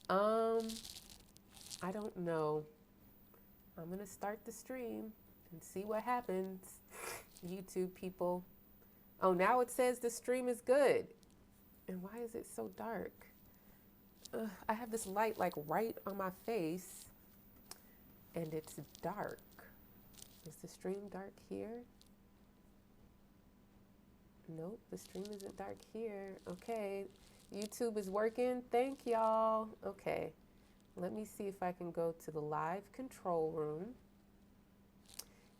Um, I don't know. I'm going to start the stream and see what happens. YouTube people. Oh, now it says the stream is good. And why is it so dark? I have this light like right on my face and it's dark. Is the stream dark here? Nope, the stream isn't dark here. Okay, YouTube is working. Thank y'all. Okay, let me see if I can go to the live control room.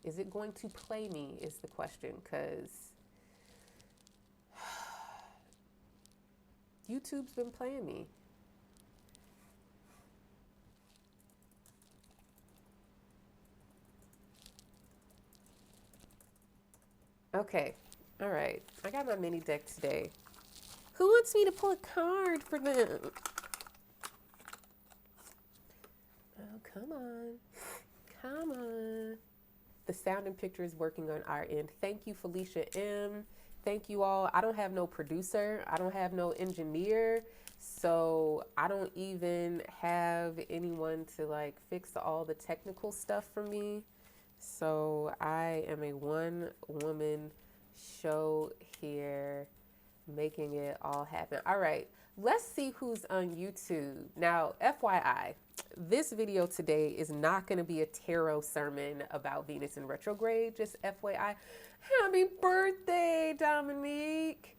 Is it going to play me is the question, because YouTube's been playing me. Okay, all right. I got my mini deck today. Who wants me to pull a card for them? Oh, come on. Come on. The sound and picture is working on our end. Thank you, Felicia M. Thank you all. I don't have no producer. I don't have no engineer. So I don't even have anyone to like fix all the technical stuff for me. So I am a one-woman show here, making it all happen. All right, let's see who's on YouTube. Now, FYI, this video today is not going to be a tarot sermon about Venus in retrograde, just FYI. Happy birthday, Dominique.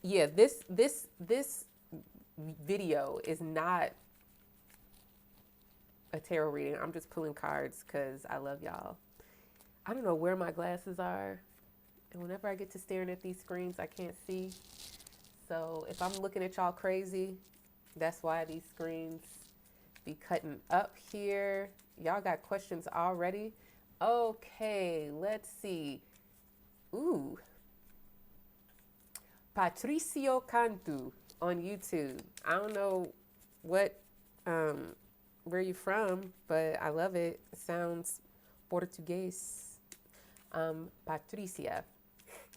Yeah, this video is not a tarot reading. I'm just pulling cards because I love y'all. I don't know where my glasses are. And whenever I get to staring at these screens, I can't see. So if I'm looking at y'all crazy, that's why these screens be cutting up here. Y'all got questions already? Okay, let's see. Ooh. Patricio Cantu on YouTube. I don't know what where you from, but I love it. It sounds Portuguese. Patricia,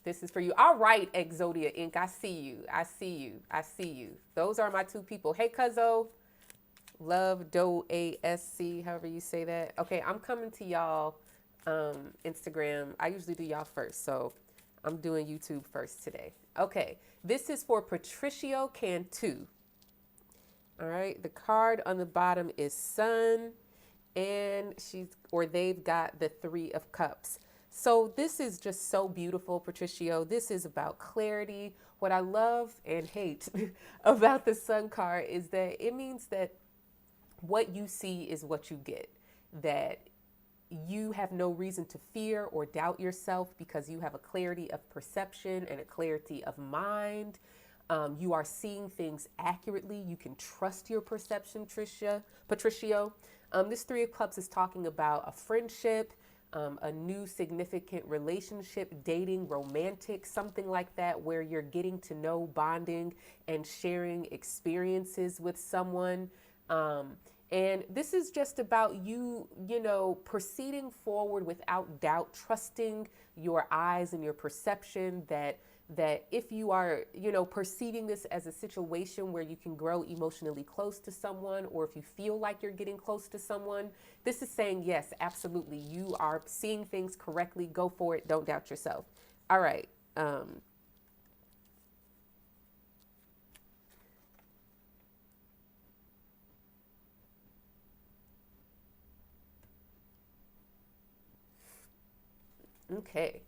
this is for you. All right, Exodia Inc. I see you. I see you. I see you. Those are my two people. Hey, Cuzzo. Love Do ASC, however you say that. Okay, I'm coming to y'all Instagram. I usually do y'all first, so I'm doing YouTube first today. Okay, this is for Patricio Cantu. All right, the card on the bottom is Sun, and they've got the Three of Cups. So this is just so beautiful, Patricio. This is about clarity. What I love and hate about the Sun card is that it means that what you see is what you get. That you have no reason to fear or doubt yourself because you have a clarity of perception and a clarity of mind. You are seeing things accurately. You can trust your perception, Patricio. This Three of Cups is talking about a friendship, a new significant relationship, dating, romantic, something like that, where you're getting to know, bonding, and sharing experiences with someone. And this is just about you, proceeding forward without doubt, trusting your eyes and your perception that if you are, perceiving this as a situation where you can grow emotionally close to someone, or if you feel like you're getting close to someone, this is saying, yes, absolutely. You are seeing things correctly. Go for it. Don't doubt yourself. All right. Okay.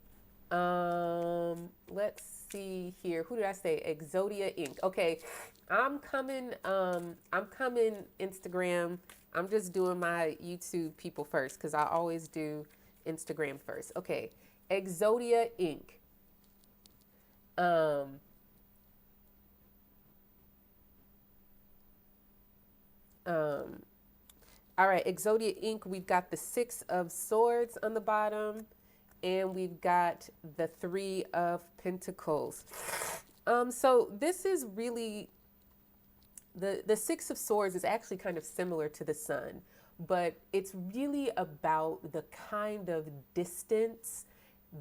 Let's see here. Who did I say? Exodia Inc. Okay. I'm coming Instagram. I'm just doing my YouTube people first because I always do Instagram first. Okay. Exodia Inc. All right, Exodia Inc. We've got the Six of Swords on the bottom, and we've got the Three of Pentacles. So this is really the Six of Swords is actually kind of similar to the Sun, but it's really about the kind of distance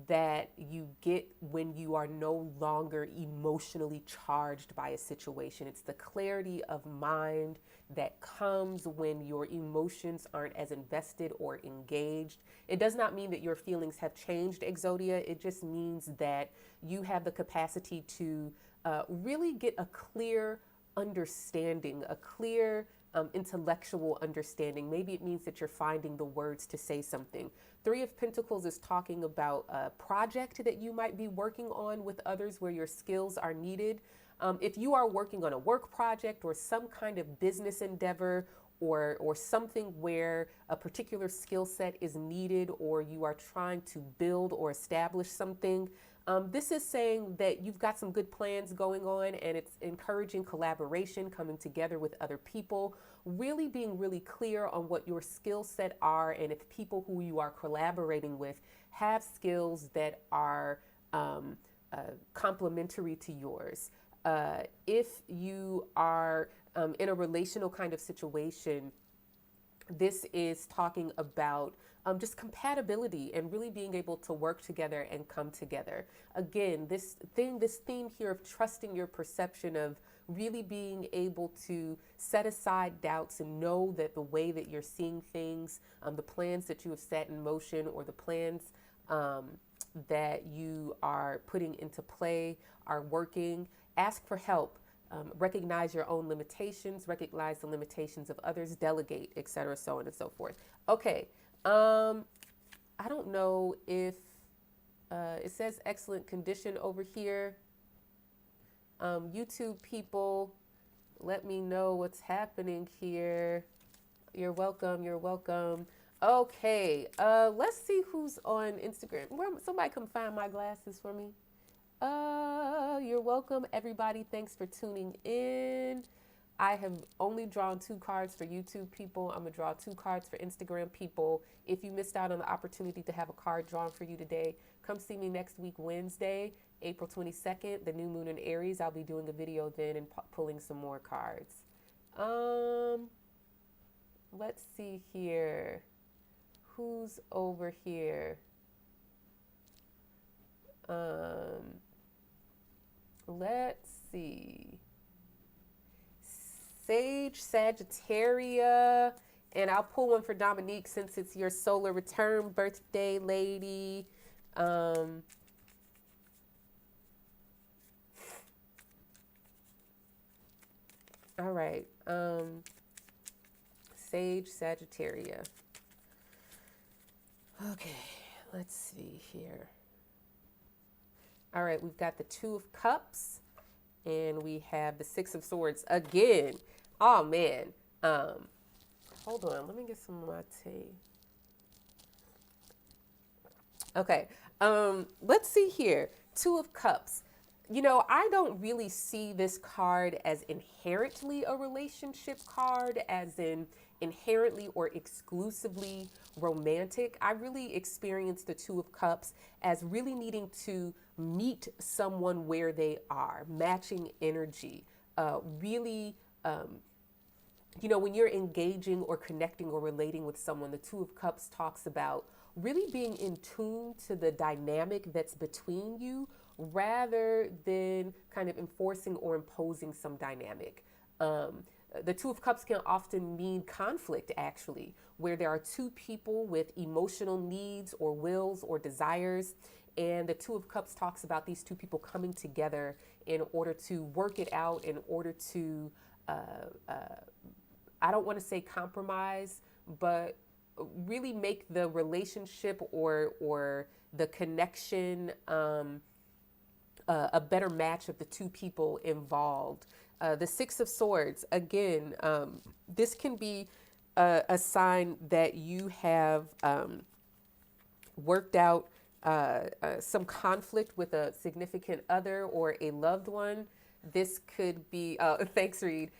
that you get when you are no longer emotionally charged by a situation. It's the clarity of mind that comes when your emotions aren't as invested or engaged. It does not mean that your feelings have changed, Exodia. It just means that you have the capacity to really get a clear understanding, a clear intellectual understanding. Maybe it means that you're finding the words to say something. Three of Pentacles is talking about a project that you might be working on with others where your skills are needed. If you are working on a work project or some kind of business endeavor or something where a particular skill set is needed, or you are trying to build or establish something, this is saying that you've got some good plans going on, and it's encouraging collaboration, coming together with other people, really being really clear on what your skill set are, and if people who you are collaborating with have skills that are complementary to yours. If you are in a relational kind of situation, this is talking about just compatibility and really being able to work together and come together. Again, this theme here of trusting your perception, of really being able to set aside doubts and know that the way that you're seeing things, the plans that you have set in motion, or the plans that you are putting into play are working. Ask for help. Recognize your own limitations, recognize the limitations of others, delegate, etc., so on and so forth. Okay. I don't know if it says excellent condition over here. YouTube people, let me know what's happening here. You're welcome. You're welcome. Okay. Let's see who's on Instagram. Somebody come find my glasses for me. You're welcome, everybody. Thanks for tuning in. I have only drawn 2 cards for YouTube people. I'm going to draw 2 cards for Instagram people. If you missed out on the opportunity to have a card drawn for you today, come see me next week, Wednesday, April 22nd, the new moon in Aries. I'll be doing a video then and pulling some more cards. Let's see here. Who's over here? Let's see. Sage Sagittaria, and I'll pull one for Dominique since it's your solar return birthday, lady. All right. Sage Sagittaria. Okay, let's see here. All right, we've got the 2 of Cups, and we have the 6 of Swords again. Oh man. Hold on, let me get some of my tea. Okay. Let's see here. 2 of Cups. You know, I don't really see this card as inherently a relationship card, as in inherently or exclusively romantic. I really experience the 2 of Cups as really needing to meet someone where they are, matching energy, really, you know, when you're engaging or connecting or relating with someone, the 2 of Cups talks about really being in tune to the dynamic that's between you, rather than kind of enforcing or imposing some dynamic. The 2 of Cups can often mean conflict, actually, where there are 2 people with emotional needs or wills or desires. And the 2 of Cups talks about these 2 people coming together in order to work it out, in order to, I don't want to say compromise, but really make the relationship or the connection a better match of the 2 people involved. The 6 of Swords, again, this can be a sign that you have worked out some conflict with a significant other or a loved one. This could be, thanks, Reed.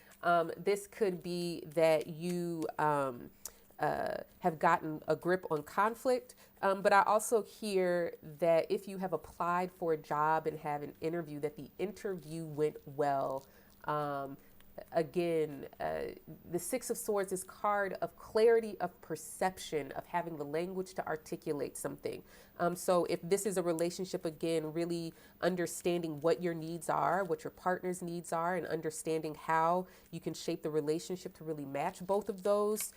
This could be that you have gotten a grip on conflict. But I also hear that if you have applied for a job and have an interview, that the interview went well. again, the Six of Swords is card of clarity, of perception, of having the language to articulate something. So if this is a relationship, again, really understanding what your needs are, what your partner's needs are, and understanding how you can shape the relationship to really match both of those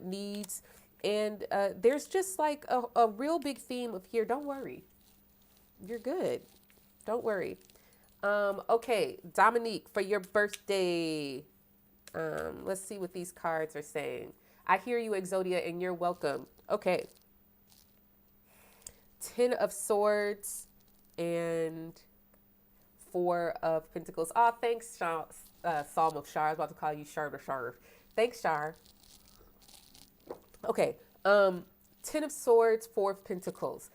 needs. And there's just like a real big theme of here, don't worry, you're good. Don't worry. Okay, Dominique, for your birthday, let's see what these cards are saying. I hear you, Exodia, and you're welcome. Okay. 10 of Swords and 4 of Pentacles. Oh, thanks, Psalm of Shar. I was about to call you Shar or Shar. Thanks, Shar. Okay. 10 of Swords, 4 of Pentacles.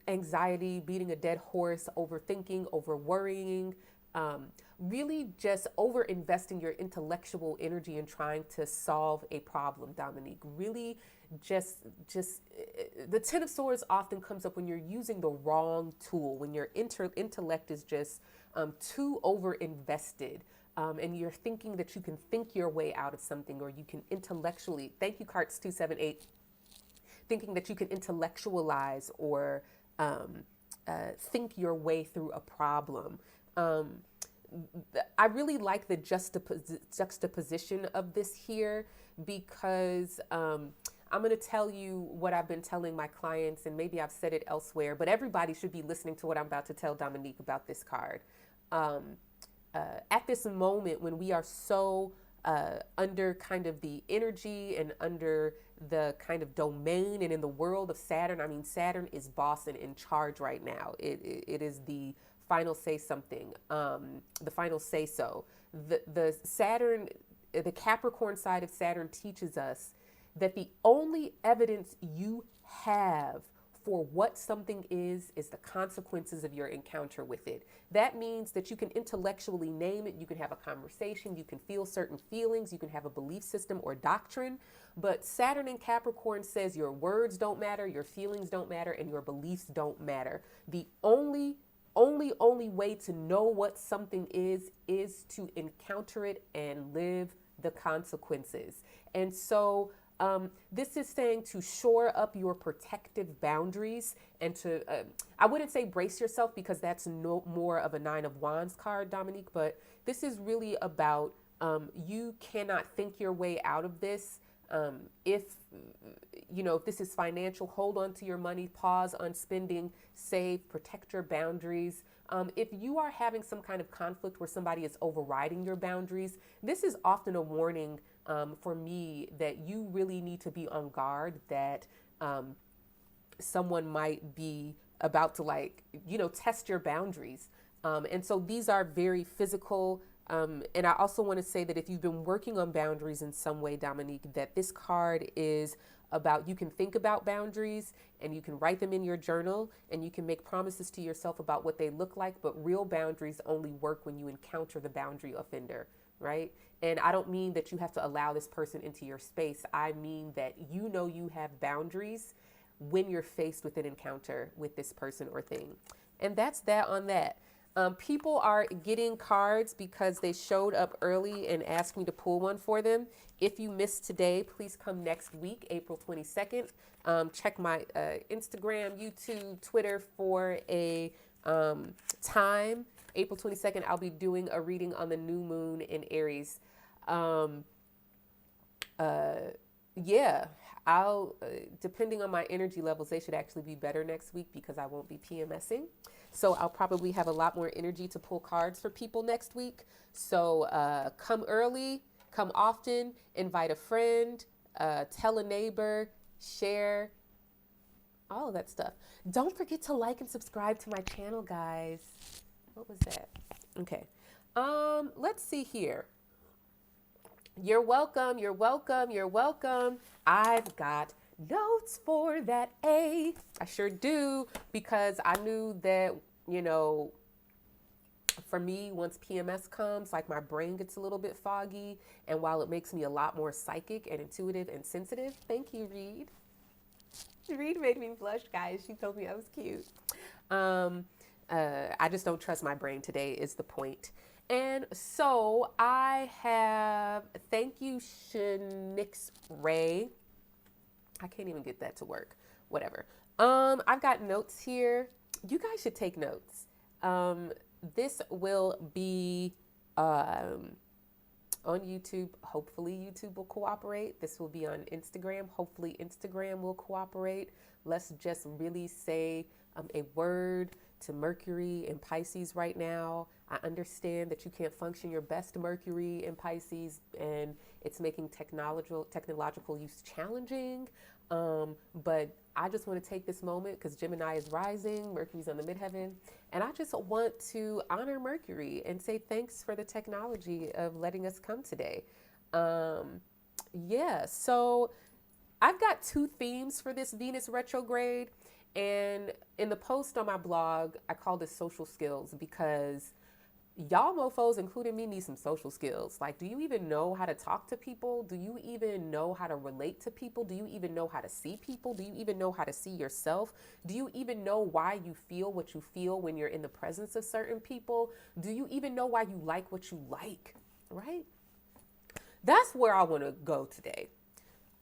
Anxiety, beating a dead horse, overthinking, over worrying, really just over investing your intellectual energy in trying to solve a problem, Dominique. Really just the 10 of Swords often comes up when you're using the wrong tool, when your intellect is just too over invested. And you're thinking that you can think your way out of something, or you can intellectually, thank you, Carts 278, thinking that you can intellectualize or think your way through a problem. I really like the juxtaposition of this here, because I'm going to tell you what I've been telling my clients, and maybe I've said it elsewhere, but everybody should be listening to what I'm about to tell Dominique about this card. At this moment when we are so under kind of the energy and under the kind of domain and in the world of Saturn. I mean, Saturn is boss and in charge right now. It is the final say something, the final say so. The Saturn, the Capricorn side of Saturn teaches us that the only evidence you have for what something is the consequences of your encounter with it. That means that you can intellectually name it, you can have a conversation, you can feel certain feelings, you can have a belief system or doctrine, but Saturn in Capricorn says your words don't matter, your feelings don't matter, and your beliefs don't matter. The only way to know what something is to encounter it and live the consequences. And so this is saying to shore up your protective boundaries and to, I wouldn't say brace yourself, because that's no more of a 9 of Wands card, Dominique, but this is really about you cannot think your way out of this. If this is financial, hold on to your money, pause on spending, save, protect your boundaries. If you are having some kind of conflict where somebody is overriding your boundaries, this is often a warning for me that you really need to be on guard, that someone might be about to test your boundaries. And so these are very physical. And I also want to say that if you've been working on boundaries in some way, Dominique, that this card is about, you can think about boundaries and you can write them in your journal and you can make promises to yourself about what they look like, but real boundaries only work when you encounter the boundary offender, right? And I don't mean that you have to allow this person into your space. I mean that you have boundaries when you're faced with an encounter with this person or thing. And that's that on that. People are getting cards because they showed up early and asked me to pull one for them. If you missed today, please come next week, April 22nd. Check my Instagram, YouTube, Twitter for a time. April 22nd, I'll be doing a reading on the new moon in Aries. I'll, depending on my energy levels, they should actually be better next week because I won't be PMSing. So I'll probably have a lot more energy to pull cards for people next week. So come early, come often, invite a friend, tell a neighbor, share, all of that stuff. Don't forget to like and subscribe to my channel, guys. What was that? Okay. Let's see here. You're welcome. You're welcome. You're welcome. I've got notes for that A. I sure do, because I knew that, for me, once PMS comes, like my brain gets a little bit foggy. And while it makes me a lot more psychic and intuitive and sensitive, thank you, Reed. Reed made me blush, guys. She told me I was cute. I just don't trust my brain today is the point. And so I have, thank you, Shanix Ray. I can't even get that to work. Whatever. I've got notes here. You guys should take notes. This will be on YouTube. Hopefully YouTube will cooperate. This will be on Instagram. Hopefully Instagram will cooperate. Let's just really say a word to Mercury in Pisces right now. I understand that you can't function your best Mercury in Pisces, and it's making technological use challenging. But I just want to take this moment because Gemini is rising, Mercury's on the midheaven, and I just want to honor Mercury and say thanks for the technology of letting us come today. Yeah, so I've got two themes for this Venus retrograde. And in the post on my blog, I call this social skills because y'all mofos, including me, need some social skills. Like, do you even know how to talk to people? Do you even know how to relate to people? Do you even know how to see people? Do you even know how to see yourself? Do you even know why you feel what you feel when you're in the presence of certain people? Do you even know why you like what you like, right? That's where I want to go today.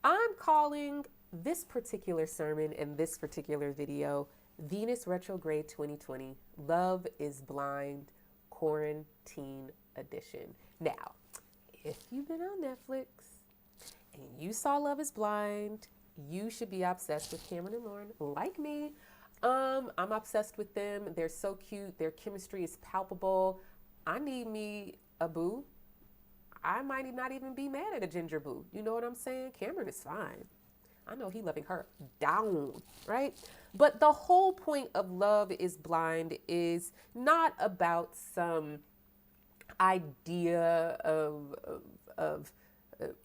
I'm calling this particular sermon and this particular video Venus Retrograde 2020, Love is Blind, Quarantine Edition. Now, if you've been on Netflix and you saw Love is Blind, you should be obsessed with Cameron and Lauren, like me. I'm obsessed with them. They're so cute. Their chemistry is palpable. I need me a boo. I might not even be mad at a ginger boo. You know what I'm saying? Cameron is fine. I know he loving her down, right? But the whole point of Love is Blind is not about some idea of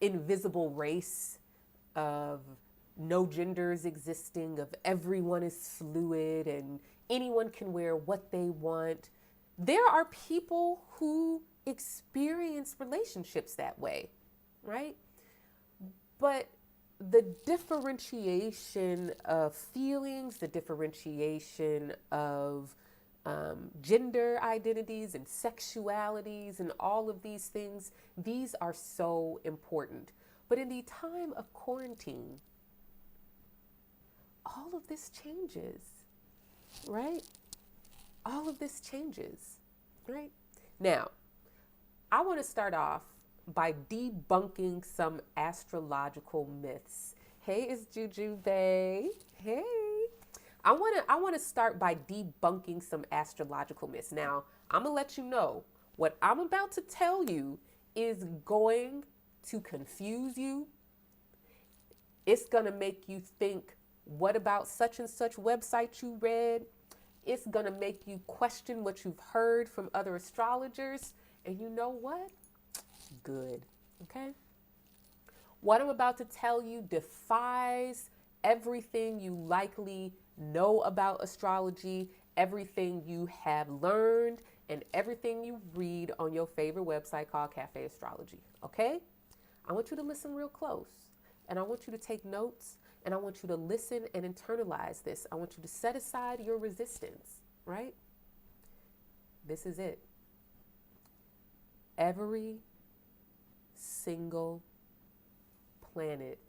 invisible race, of no genders existing, of everyone is fluid and anyone can wear what they want. There are people who experience relationships that way, right? But the differentiation of feelings, the differentiation of gender identities and sexualities and all of these things, these are so important. But in the time of quarantine, all of this changes, right? All of this changes, right? Now, I want to start off by debunking some astrological myths. Hey, it's Juju Bay. Hey. I want to start by debunking some astrological myths. Now, I'm going to let you know what I'm about to tell you is going to confuse you. It's going to make you think, what about such and such website you read? It's going to make you question what you've heard from other astrologers. And you know what? Good. Okay? What I'm about to tell you defies everything you likely know about astrology, everything you have learned, and everything you read on your favorite website called Cafe Astrology. Okay? I want you to listen real close. And I want you to take notes. And I want you to listen and internalize this. I want you to set aside your resistance, right? This is it. Every single planet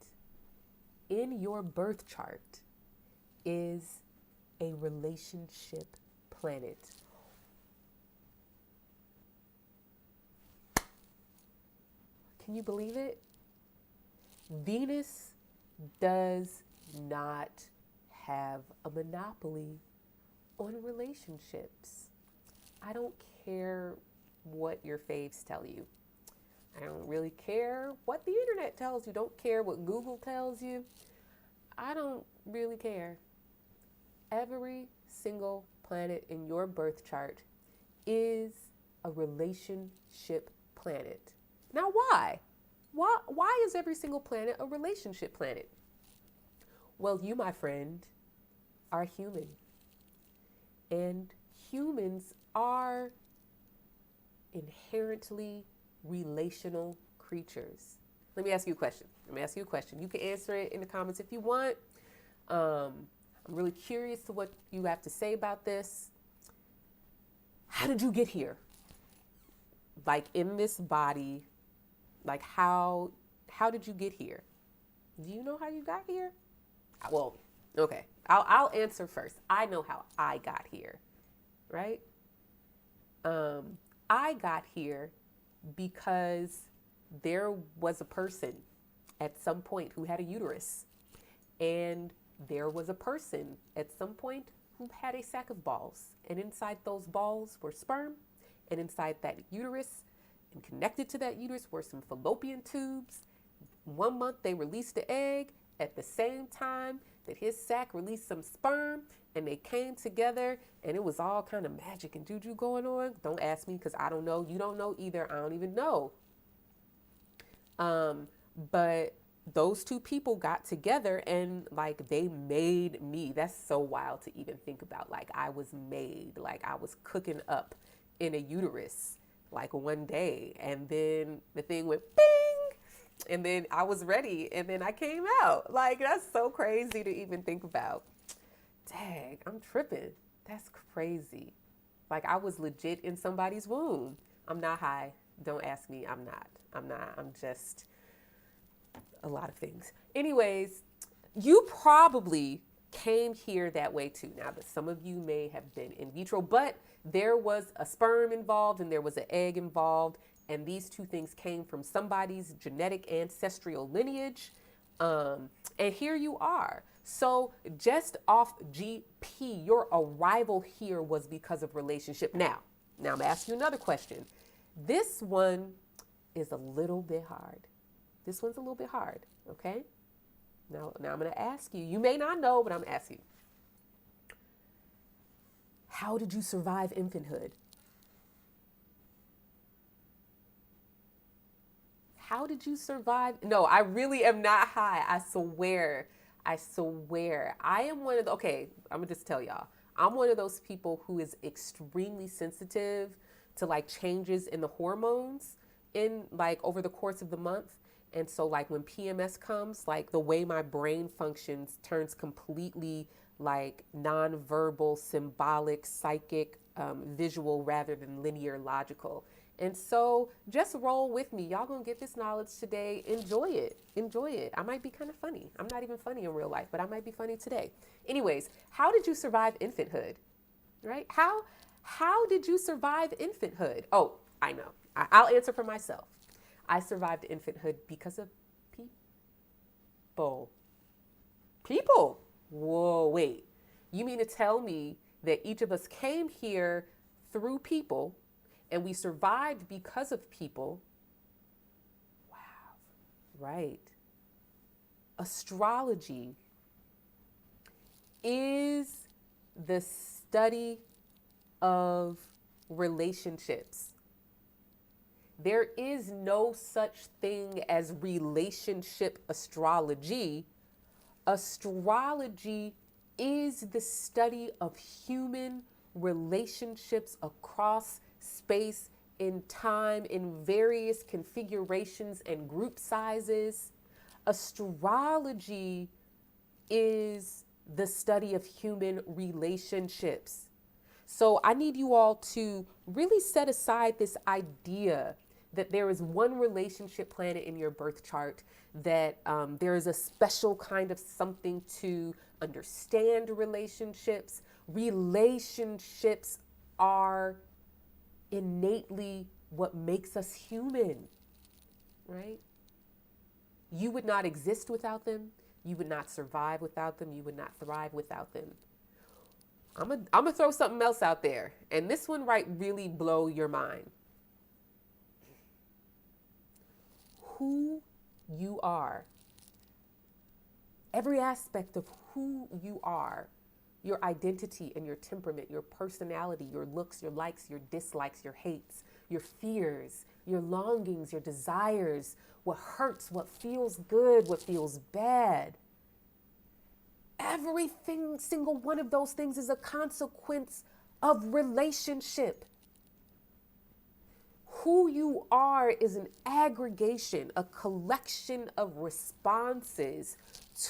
in your birth chart is a relationship planet. Can you believe it? Venus does not have a monopoly on relationships. I don't care what your faves tell you. I don't really care what the internet tells you. Don't care what Google tells you. I don't really care. Every single planet in your birth chart is a relationship planet. Now, why? Why is every single planet a relationship planet? Well, you, my friend, are human. And humans are inherently relational creatures. Let me ask you a question. You can answer it in the comments if you want. I'm really curious to what you have to say about this. How did you get here? like in this body, like how did you get here? Do you know how you got here? Well, okay. I'll answer first. I know how I got here, right? I got here because there was a person at some point who had a uterus, and there was a person at some point who had a sack of balls, and inside those balls were sperm, and inside that uterus and connected to that uterus were some fallopian tubes. 1 month they released the egg at the same time that his sac released some sperm, and they came together, and it was all kind of magic and juju going on. Don't ask me because I don't know. You don't know either. I don't even know. But those two people got together and like they made me. That's so wild to even think about. Like I was made, like I was cooking up in a uterus like one day, and then the thing went bing, and then I was ready, and then I came out. Like that's so crazy to even think about. Dang, I'm tripping. That's crazy. Like I was legit in somebody's womb. I'm not high. Don't ask me. I'm not. I'm just a lot of things. Anyways, you probably came here that way too. Now, but some of you may have been in vitro, but there was a sperm involved and there was an egg involved, and these two things came from somebody's genetic ancestral lineage. And here you are. So just off GP, your arrival here was because of relationship. Now I'm gonna ask you another question. This one is a little bit hard. This one's a little bit hard, okay? Now I'm going to ask you. You may not know, but I'm going to ask you. How did you survive infanthood? How did you survive? No, I really am not high. I swear. I am one of the, okay, I'm going to just tell y'all. I'm one of those people who is extremely sensitive to like changes in the hormones in like over the course of the month. And so like when PMS comes, like the way my brain functions turns completely like nonverbal, symbolic, psychic, visual rather than linear, logical. And so just roll with me. Y'all gonna get this knowledge today. Enjoy it. Enjoy it. I might be kind of funny. I'm not even funny in real life, but I might be funny today. Anyways, how did you survive infanthood? Right? How did you survive infanthood? Oh, I know. I'll answer for myself. I survived infanthood because of people. People. Whoa, wait. You mean to tell me that each of us came here through people and we survived because of people? Wow. Right. Astrology is the study of relationships. There is no such thing as relationship astrology. Astrology is the study of human relationships across space, in time, in various configurations and group sizes. Astrology is the study of human relationships. So I need you all to really set aside this idea that there is one relationship planet in your birth chart, that there is a special kind of something to understand relationships. Relationships are innately what makes us human, right? You would not exist without them. You would not survive without them. You would not thrive without them. I'm gonna throw something else out there, and this one really blow your mind. Who you are, every aspect of who you are, your identity and your temperament, your personality, your looks, your likes, your dislikes, your hates, your fears, your longings, your desires, what hurts, what feels good, what feels bad. Everything, single one of those things is a consequence of relationship. Who you are is an aggregation, a collection of responses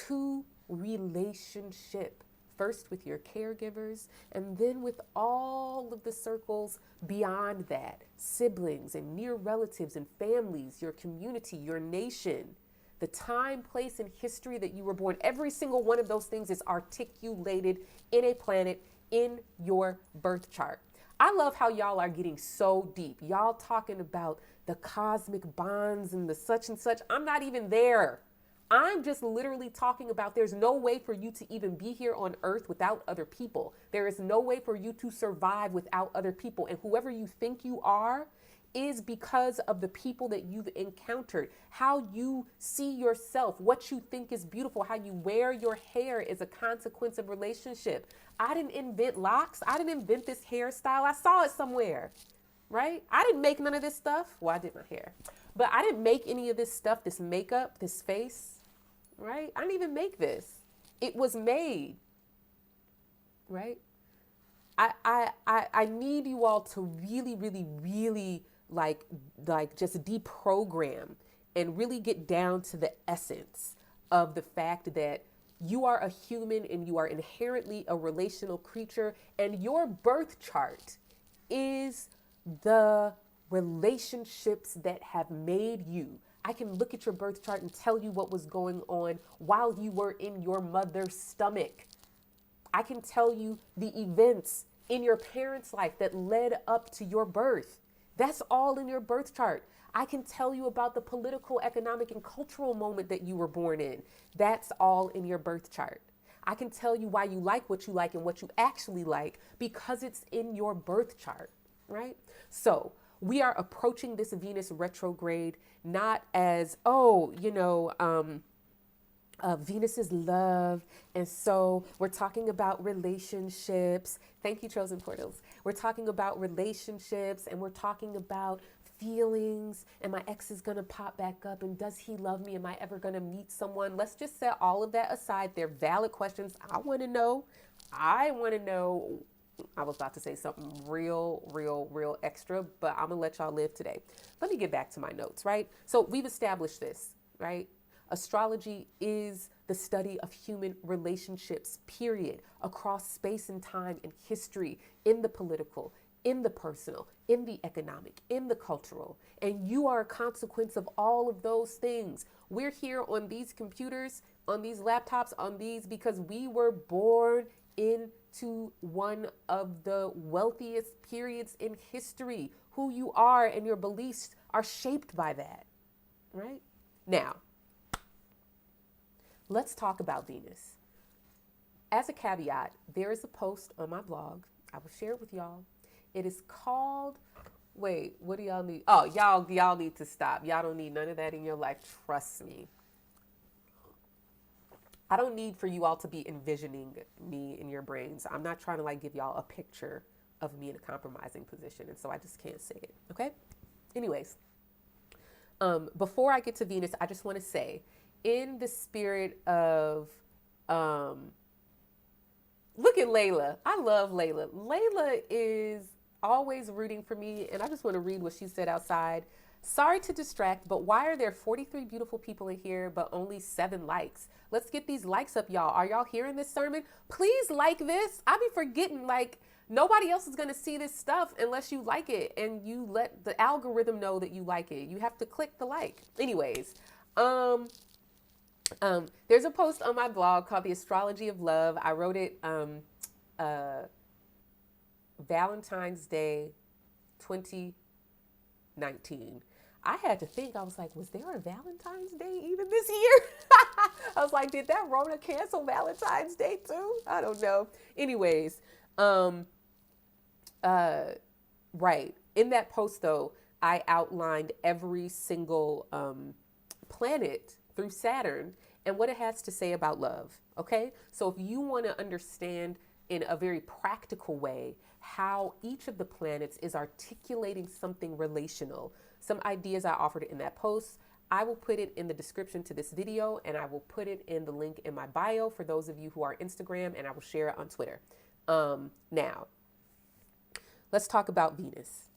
to relationship first with your caregivers, and then with all of the circles beyond that, siblings and near relatives and families, your community, your nation, the time, place, and history that you were born. Every single one of those things is articulated in a planet in your birth chart. I love how y'all are getting so deep. Y'all talking about the cosmic bonds and the such and such. I'm not even there. I'm just literally talking about there's no way for you to even be here on earth without other people. There is no way for you to survive without other people. And whoever you think you are is because of the people that you've encountered. How you see yourself, what you think is beautiful, how you wear your hair is a consequence of relationship. I didn't invent locks. I didn't invent this hairstyle. I saw it somewhere, right? I didn't make none of this stuff. Well, I did my hair, but I didn't make any of this stuff, this makeup, this face, right? I didn't even make this. It was made, right? I need you all to really, really, really like just deprogram and really get down to the essence of the fact that you are a human and you are inherently a relational creature, and your birth chart is the relationships that have made you. I can look at your birth chart and tell you what was going on while you were in your mother's stomach. I can tell you the events in your parents' life that led up to your birth. That's all in your birth chart. I can tell you about the political, economic, and cultural moment that you were born in. That's all in your birth chart. I can tell you why you like what you like and what you actually like because it's in your birth chart, right? So we are approaching this Venus retrograde not as, Venus is love. And so we're talking about relationships. Thank you, Chosen Portals. We're talking about relationships and we're talking about feelings, and my ex is going to pop back up, and does he love me? Am I ever going to meet someone? Let's just set all of that aside. They're valid questions. I want to know. I was about to say something real extra, but I'm going to let y'all live today. Let me get back to my notes, right? So we've established this, right? Astrology is the study of human relationships, period, across space and time and history, in the political, in the personal, in the economic, in the cultural. And you are a consequence of all of those things. We're here on these computers, on these laptops, on these because we were born into one of the wealthiest periods in history. Who you are and your beliefs are shaped by that, right? Now, let's talk about Venus. As a caveat, there is a post on my blog. I will share it with y'all. It is called, wait, what do y'all need? Oh, y'all need to stop. Y'all don't need none of that in your life. Trust me. I don't need for you all to be envisioning me in your brains. I'm not trying to give y'all a picture of me in a compromising position. And so I just can't say it. Okay. Anyways, before I get to Venus, I just want to say, in the spirit of, look at Layla. I love Layla. Layla is always rooting for me. And I just want to read what she said outside. Sorry to distract, but why are there 43 beautiful people in here, but only 7 likes? Let's get these likes up, y'all. Are y'all hearing this sermon? Please like this. I be forgetting, nobody else is going to see this stuff unless you like it and you let the algorithm know that you like it. You have to click the like. Anyways, there's a post on my blog called The Astrology of Love. I wrote it Valentine's Day 2019. I had to think, I was like, was there a Valentine's Day even this year? I was like, did that Rona cancel Valentine's Day too? I don't know. Anyways, right. In that post though, I outlined every single planet through Saturn and what it has to say about love. Okay. So if you want to understand in a very practical way how each of the planets is articulating something relational, some ideas I offered in that post, I will put it in the description to this video, and I will put it in the link in my bio for those of you who are Instagram, and I will share it on Twitter. Now, let's talk about Venus.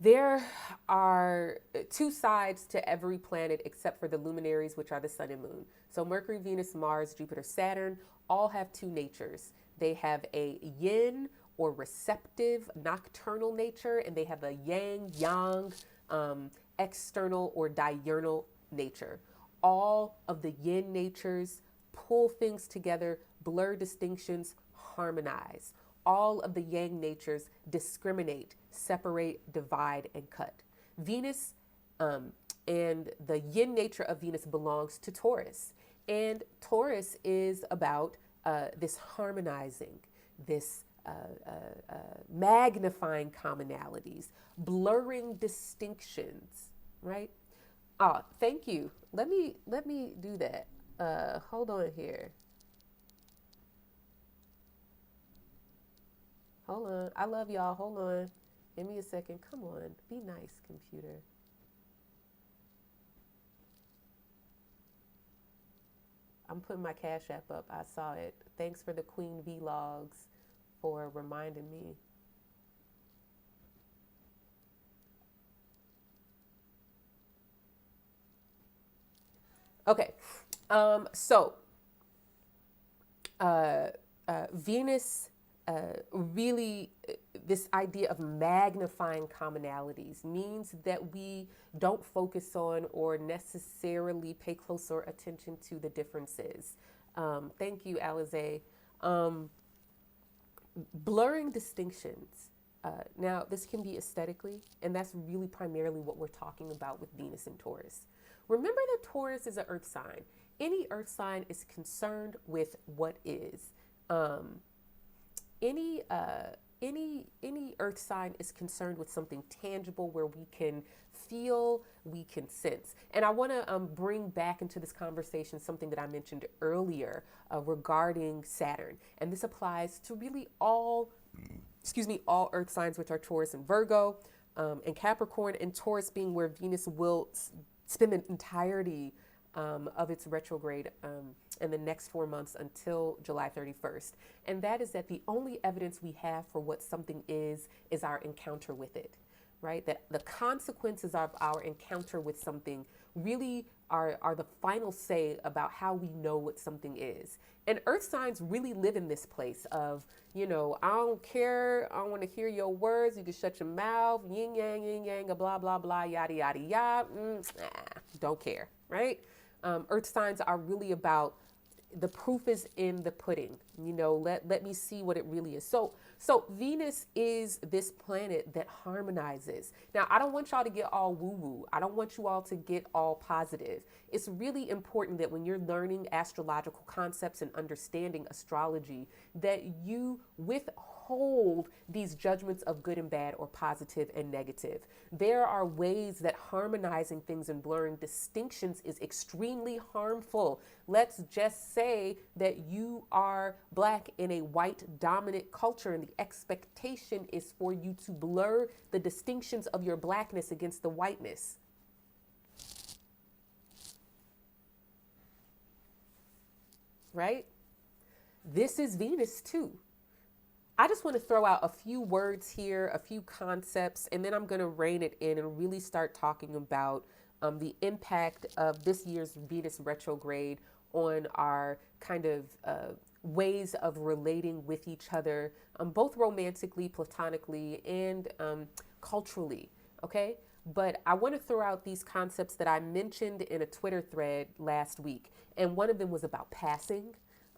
There are two sides to every planet except for the luminaries, which are the sun and moon. So Mercury, Venus, Mars, Jupiter, Saturn all have two natures. They have a yin or receptive nocturnal nature, and they have a yang, external or diurnal nature. All of the yin natures pull things together, blur distinctions, harmonize. All of the yang natures discriminate, separate, divide, and cut. Venus and the yin nature of Venus belongs to Taurus. And Taurus is about this harmonizing, this magnifying commonalities, blurring distinctions, right? Oh, thank you. Let me do that. Hold on here. Hold on. I love y'all. Hold on. Give me a second. Come on. Be nice, computer. I'm putting my Cash App up. I saw it. Thanks for the Queen Vlogs for reminding me. Okay. So Venus really, this idea of magnifying commonalities means that we don't focus on or necessarily pay closer attention to the differences. Thank you, Alize. Blurring distinctions. Now, this can be aesthetically, and that's really primarily what we're talking about with Venus and Taurus. Remember that Taurus is an earth sign. Any earth sign is concerned with what is. Any earth sign is concerned with something tangible where we can feel, we can sense. And I want to bring back into this conversation something that I mentioned earlier regarding Saturn. And this applies to really all earth signs, which are Taurus and Virgo, and Capricorn, and Taurus being where Venus will spend the entirety of its retrograde in the next 4 months until July 31st. And that is that the only evidence we have for what something is our encounter with it, right? That the consequences of our encounter with something really are the final say about how we know what something is. And earth signs really live in this place of, I don't care, I don't want to hear your words, you can shut your mouth, yin yang, blah, blah, blah, yada, yada, yada, don't care, right? Earth signs are really about the proof is in the pudding. Let me see what it really is. So Venus is this planet that harmonizes. Now, I don't want y'all to get all woo-woo. I don't want you all to get all positive. It's really important that when you're learning astrological concepts and understanding astrology, that you withhold these judgments of good and bad or positive and negative. There are ways that harmonizing things and blurring distinctions is extremely harmful. Let's just say that you are Black in a white dominant culture, and the expectation is for you to blur the distinctions of your Blackness against the whiteness. Right? This is Venus too. I just want to throw out a few words here, a few concepts, and then I'm going to rein it in and really start talking about the impact of this year's Venus retrograde on our kind of ways of relating with each other, both romantically, platonically, and culturally. Okay? But I want to throw out these concepts that I mentioned in a Twitter thread last week. And one of them was about passing.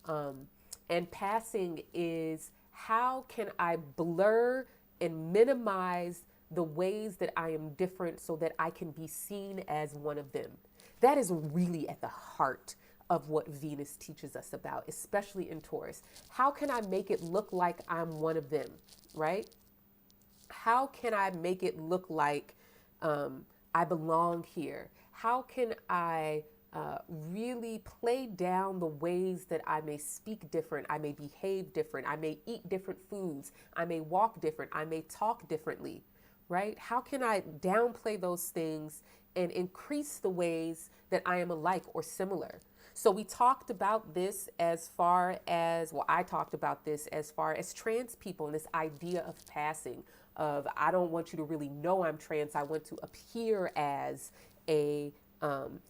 And passing is, how can I blur and minimize the ways that I am different so that I can be seen as one of them? That is really at the heart of what Venus teaches us about, especially in Taurus. How can I make it look like I'm one of them, right? How can I make it look like I belong here? How can I really play down the ways that I may speak different, I may behave different, I may eat different foods, I may walk different, I may talk differently, right? How can I downplay those things and increase the ways that I am alike or similar? So we talked about this as far as, I talked about this as far as trans people and this idea of passing, of, I don't want you to really know I'm trans. I want to appear as a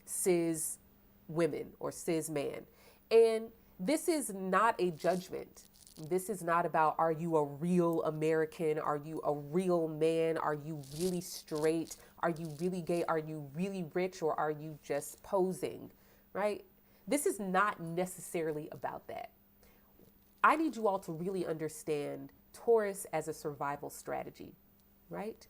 cis women or cis man. And this is not a judgment. This is not about, are you a real American? Are you a real man? Are you really straight? Are you really gay? Are you really rich? Or are you just posing, right? This is not necessarily about that. I need you all to really understand Taurus as a survival strategy, right?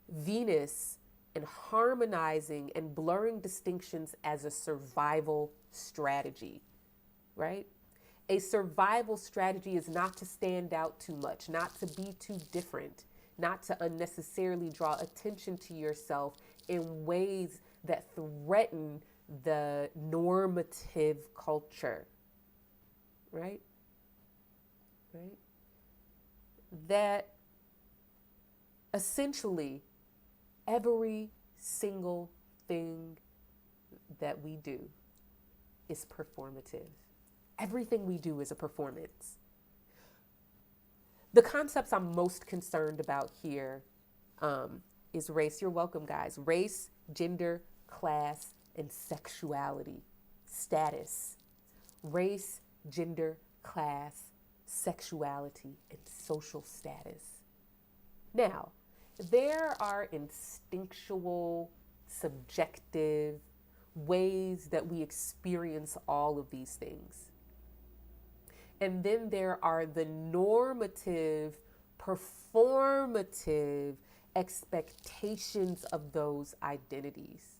Venus and harmonizing and blurring distinctions as a survival strategy, right? A survival strategy is not to stand out too much, not to be too different, not to unnecessarily draw attention to yourself in ways that threaten the normative culture, right? Right? That essentially every single thing that we do is performative. Everything we do is a performance. The concepts I'm most concerned about here is race. You're welcome, guys. Race, gender, class, and sexuality, status. Race, gender, class, sexuality, and social status. Now, there are instinctual, subjective ways that we experience all of these things. And then there are the normative, performative expectations of those identities.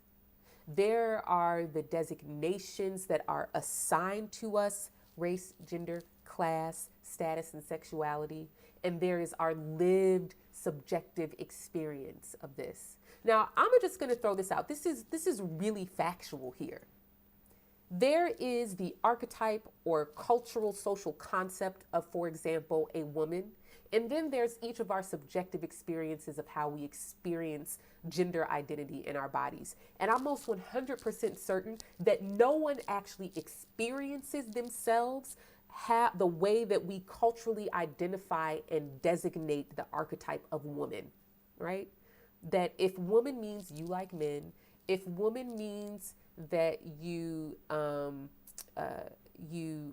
There are the designations that are assigned to us: race, gender, class, status, and sexuality. And there is our lived subjective experience of this. Now, I'm just going to throw this out. This is really factual here. There is the archetype or cultural social concept of, for example, a woman. And then there's each of our subjective experiences of how we experience gender identity in our bodies. And I'm most 100% certain that no one actually experiences themselves the way that we culturally identify and designate the archetype of woman, right? That if woman means you like men, if woman means that you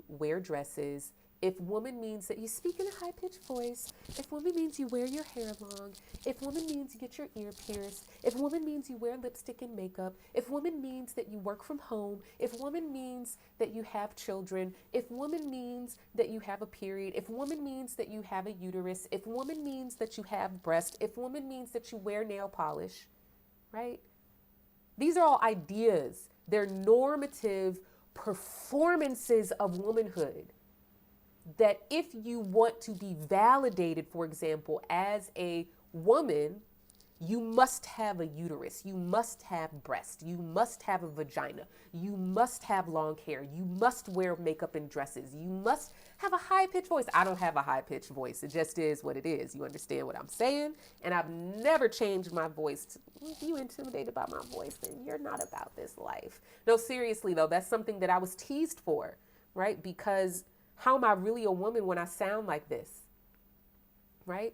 wear dresses, if woman means that you speak in a high-pitched voice, if woman means you wear your hair long, if woman means you get your ear pierced, if woman means you wear lipstick and makeup, if woman means that you work from home, if woman means that you have children, if woman means that you have a period, if woman means that you have a uterus, if woman means that you have breast, if woman means that you wear nail polish, right? These are all ideas. They're normative performances of womanhood. That if you want to be validated, for example, as a woman, you must have a uterus, you must have breast, you must have a vagina, you must have long hair, you must wear makeup and dresses, you must have a high-pitched voice. I don't have a high-pitched voice. It just is what it is. You understand what I'm saying? And I've never changed my voice. If you intimidated by my voice, then you're not about this life. No, seriously though, that's something that I was teased for, right? Because how am I really a woman when I sound like this, right?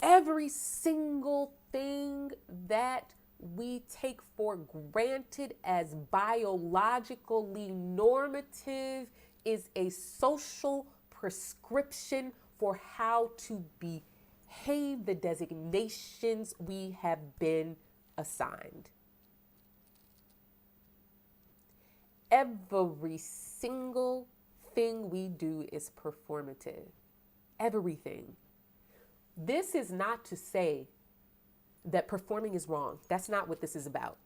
Every single thing that we take for granted as biologically normative is a social prescription for how to behave, the designations we have been assigned. Every single thing we do is performative. Everything. This is not to say that performing is wrong. That's not what this is about.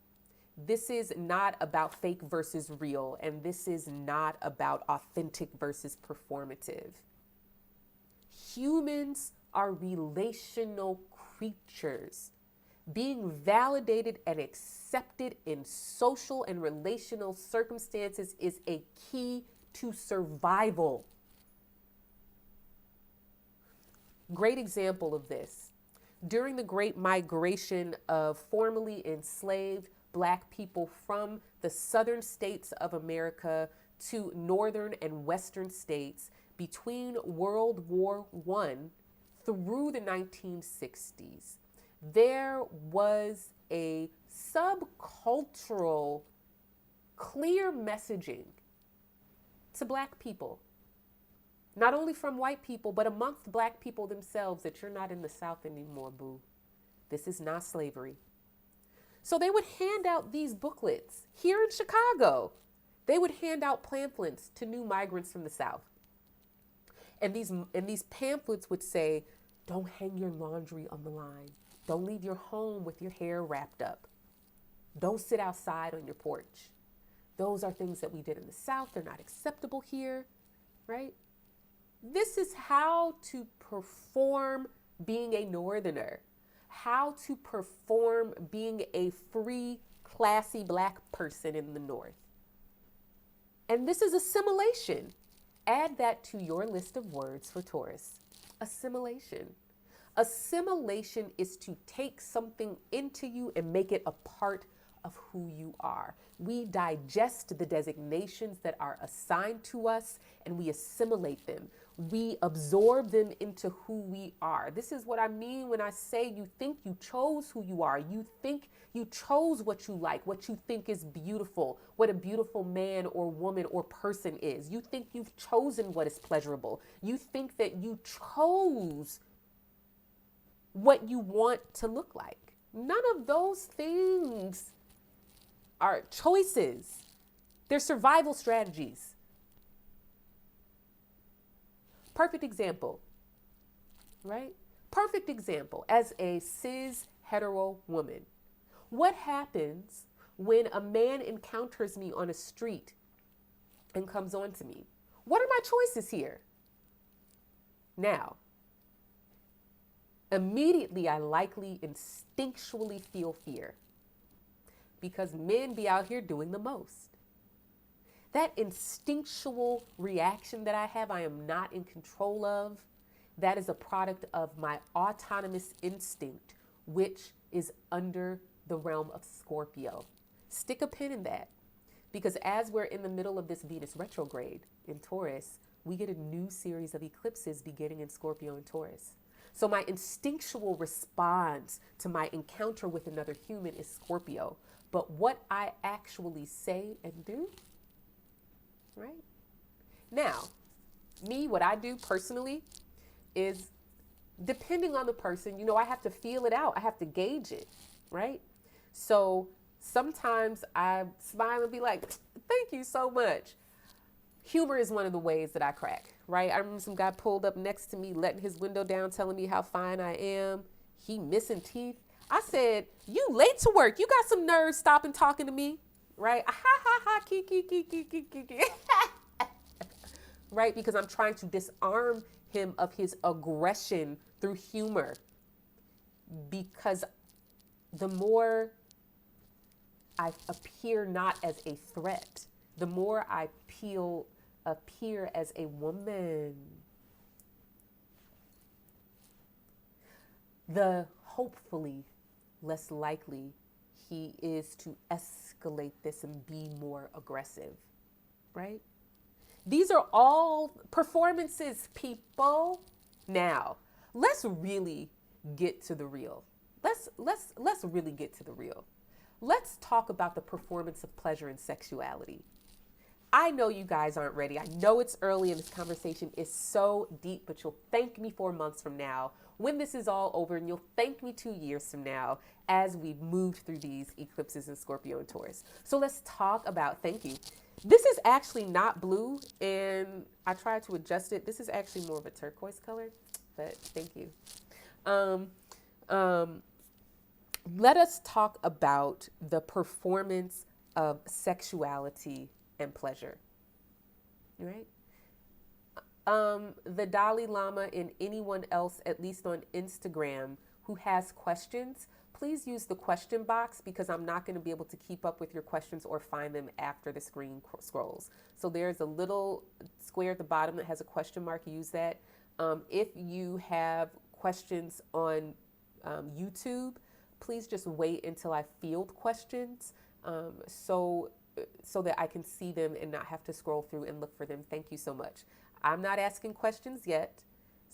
This is not about fake versus real, and this is not about authentic versus performative. Humans are relational creatures. Being validated and accepted in social and relational circumstances is a key to survival. Great example of this. During the Great Migration of formerly enslaved Black people from the southern states of America to northern and western states between World War I, through the 1960s, there was a subcultural clear messaging to Black people, not only from white people, but amongst Black people themselves, that you're not in the South anymore, boo. This is not slavery. So they would hand out these booklets here in Chicago. They would hand out pamphlets to new migrants from the South. And these pamphlets would say, don't hang your laundry on the line. Don't leave your home with your hair wrapped up. Don't sit outside on your porch. Those are things that we did in the South. They're not acceptable here, right? This is how to perform being a Northerner, how to perform being a free, classy Black person in the North. And this is assimilation. Add that to your list of words for Taurus. Assimilation. Assimilation is to take something into you and make it a part of who you are. We digest the designations that are assigned to us and we assimilate them. We absorb them into who we are. This is what I mean when I say you think you chose who you are. You think you chose what you like, what you think is beautiful, what a beautiful man or woman or person is. You think you've chosen what is pleasurable. You think that you chose what you want to look like. None of those things are choices. They're survival strategies. Perfect example, right? Perfect example as a cis hetero woman. What happens when a man encounters me on a street and comes on to me? What are my choices here? Now, immediately I likely instinctually feel fear because men be out here doing the most. That instinctual reaction that I have, I am not in control of. That is a product of my autonomous instinct, which is under the realm of Scorpio. Stick a pin in that, because as we're in the middle of this Venus retrograde in Taurus, we get a new series of eclipses beginning in Scorpio and Taurus. So my instinctual response to my encounter with another human is Scorpio. But what I actually say and do, right? Now, me, what I do personally is, depending on the person, I have to feel it out. I have to gauge it, right? So sometimes I smile and be like, thank you so much. Humor is one of the ways that I crack, right? I remember some guy pulled up next to me, letting his window down, telling me how fine I am. He missing teeth. I said, you late to work. You got some nerve stopping talking to me, right? Ha ha ha, ki. Right? Because I'm trying to disarm him of his aggression through humor. Because the more I appear not as a threat, the more I appear as a woman, the hopefully less likely he is to escalate this and be more aggressive, right? These are all performances, people. Now, let's really get to the real. Let's really get to the real. Let's talk about the performance of pleasure and sexuality. I know you guys aren't ready. I know it's early and this conversation is so deep, but you'll thank me 4 months from now when this is all over, and you'll thank me 2 years from now as we've moved through these eclipses in Scorpio and Taurus. So let's talk about, thank you. This is actually not blue, and I tried to adjust it. This is actually more of a turquoise color, but thank you. Let us talk about the performance of sexuality and pleasure, right? The Dalai Lama and anyone else, at least on Instagram, who has questions, please use the question box, because I'm not going to be able to keep up with your questions or find them after the screen scrolls. So there's a little square at the bottom that has a question mark. Use that. If you have questions on YouTube, please just wait until I field questions so that I can see them and not have to scroll through and look for them. Thank you so much. I'm not asking questions yet,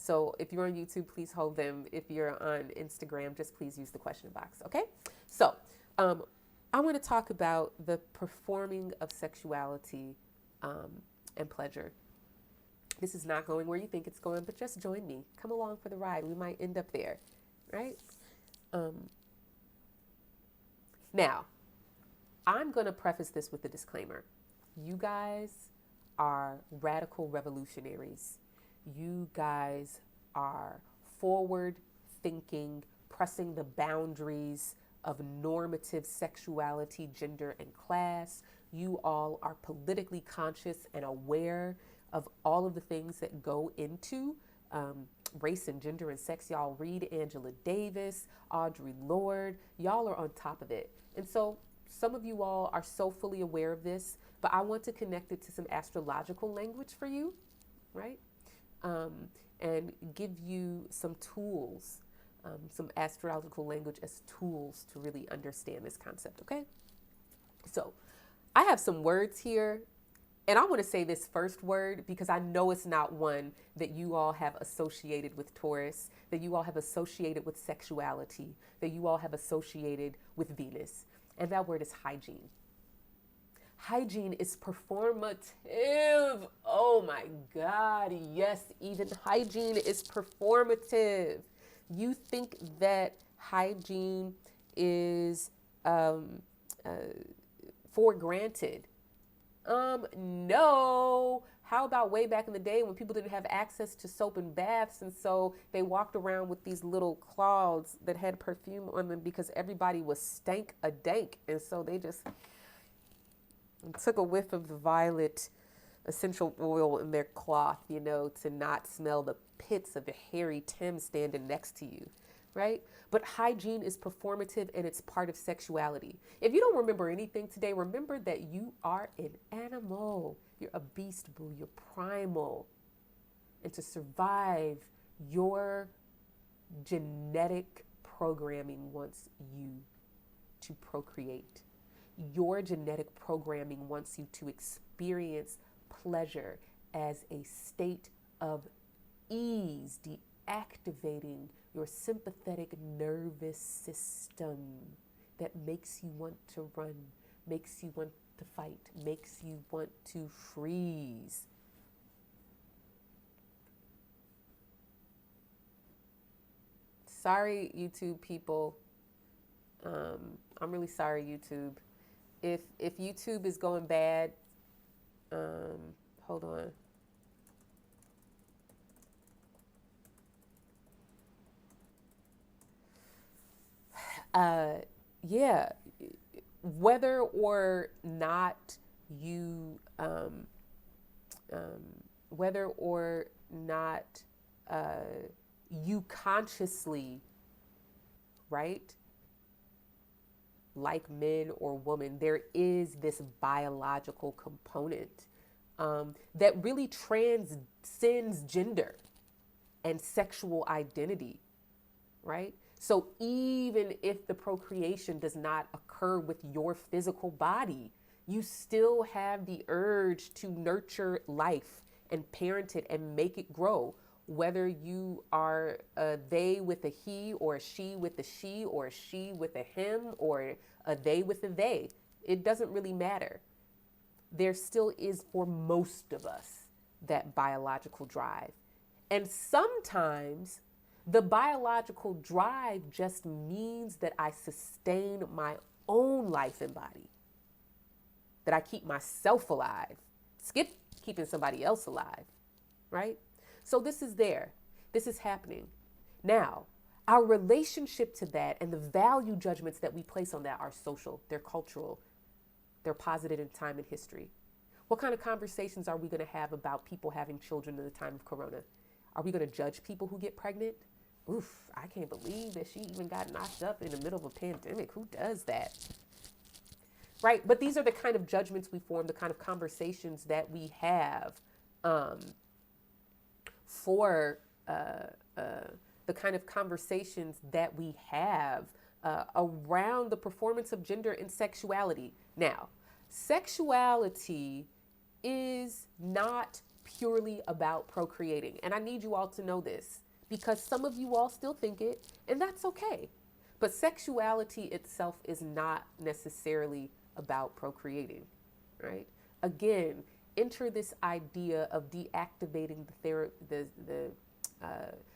So if you're on YouTube, please hold them. If you're on Instagram, just please use the question box. Okay. So I want to talk about the performing of sexuality and pleasure. This is not going where you think it's going, but just join me. Come along for the ride. We might end up there, right? Now, I'm going to preface this with a disclaimer. You guys are radical revolutionaries. You guys are forward thinking, pressing the boundaries of normative sexuality, gender, and class. You all are politically conscious and aware of all of the things that go into race and gender and sex. Y'all read Angela Davis, Audre Lorde. Y'all are on top of it. And so some of you all are so fully aware of this, but I want to connect it to some astrological language for you, right? And give you some tools, some astrological language as tools to really understand this concept, okay? So I have some words here, and I want to say this first word because I know it's not one that you all have associated with Taurus, that you all have associated with sexuality, that you all have associated with Venus, and that word is hygiene. Hygiene is performative. Oh my God, yes, even hygiene is performative. You think that hygiene is for granted. No. How about way back in the day when people didn't have access to soap and baths, and so they walked around with these little cloths that had perfume on them because everybody was stank a dank, and so they just took a whiff of the violet essential oil in their cloth, you know, to not smell the pits of a hairy Tim standing next to you, right? But hygiene is performative and it's part of sexuality. If you don't remember anything today, remember that you are an animal. You're a beast, boo. You're primal. And to survive, your genetic programming wants you to procreate. Your genetic programming wants you to experience pleasure as a state of ease, deactivating your sympathetic nervous system that makes you want to run, makes you want to fight, makes you want to freeze. Sorry, YouTube people. I'm really sorry, YouTube. If YouTube is going bad, hold on. Yeah, whether or not you, whether or not you consciously, right, like men or women, there is this biological component that really transcends gender and sexual identity, right? So even if the procreation does not occur with your physical body, you still have the urge to nurture life and parent it and make it grow. Whether you are a they with a he or a she with a she or a she with a him or a they with a they, it doesn't really matter. There still is for most of us that biological drive. And sometimes the biological drive just means that I sustain my own life and body, that I keep myself alive. Skip keeping somebody else alive, right? So this is there. This is happening. Now, our relationship to that and the value judgments that we place on that are social, they're cultural, they're posited in time and history. What kind of conversations are we going to have about people having children in the time of Corona? Are we going to judge people who get pregnant? Oof, I can't believe that she even got knocked up in the middle of a pandemic. Who does that? Right? But these are the kind of judgments we form, the kind of conversations that we have the kind of conversations that we have around the performance of gender and sexuality. Now, sexuality is not purely about procreating. And I need you all to know this because some of you all still think it, and that's okay. But sexuality itself is not necessarily about procreating, right? Again, enter this idea of deactivating the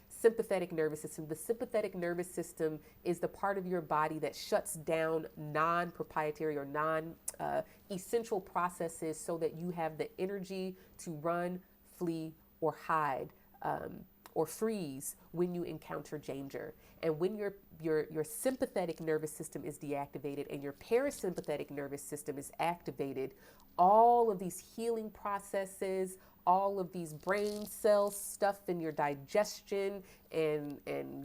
sympathetic nervous system. The sympathetic nervous system is the part of your body that shuts down non-proprietary or non-essential processes so that you have the energy to run, flee, or hide, or freeze when you encounter danger. And when your sympathetic nervous system is deactivated and your parasympathetic nervous system is activated, all of these healing processes, all of these brain cell stuff in your digestion and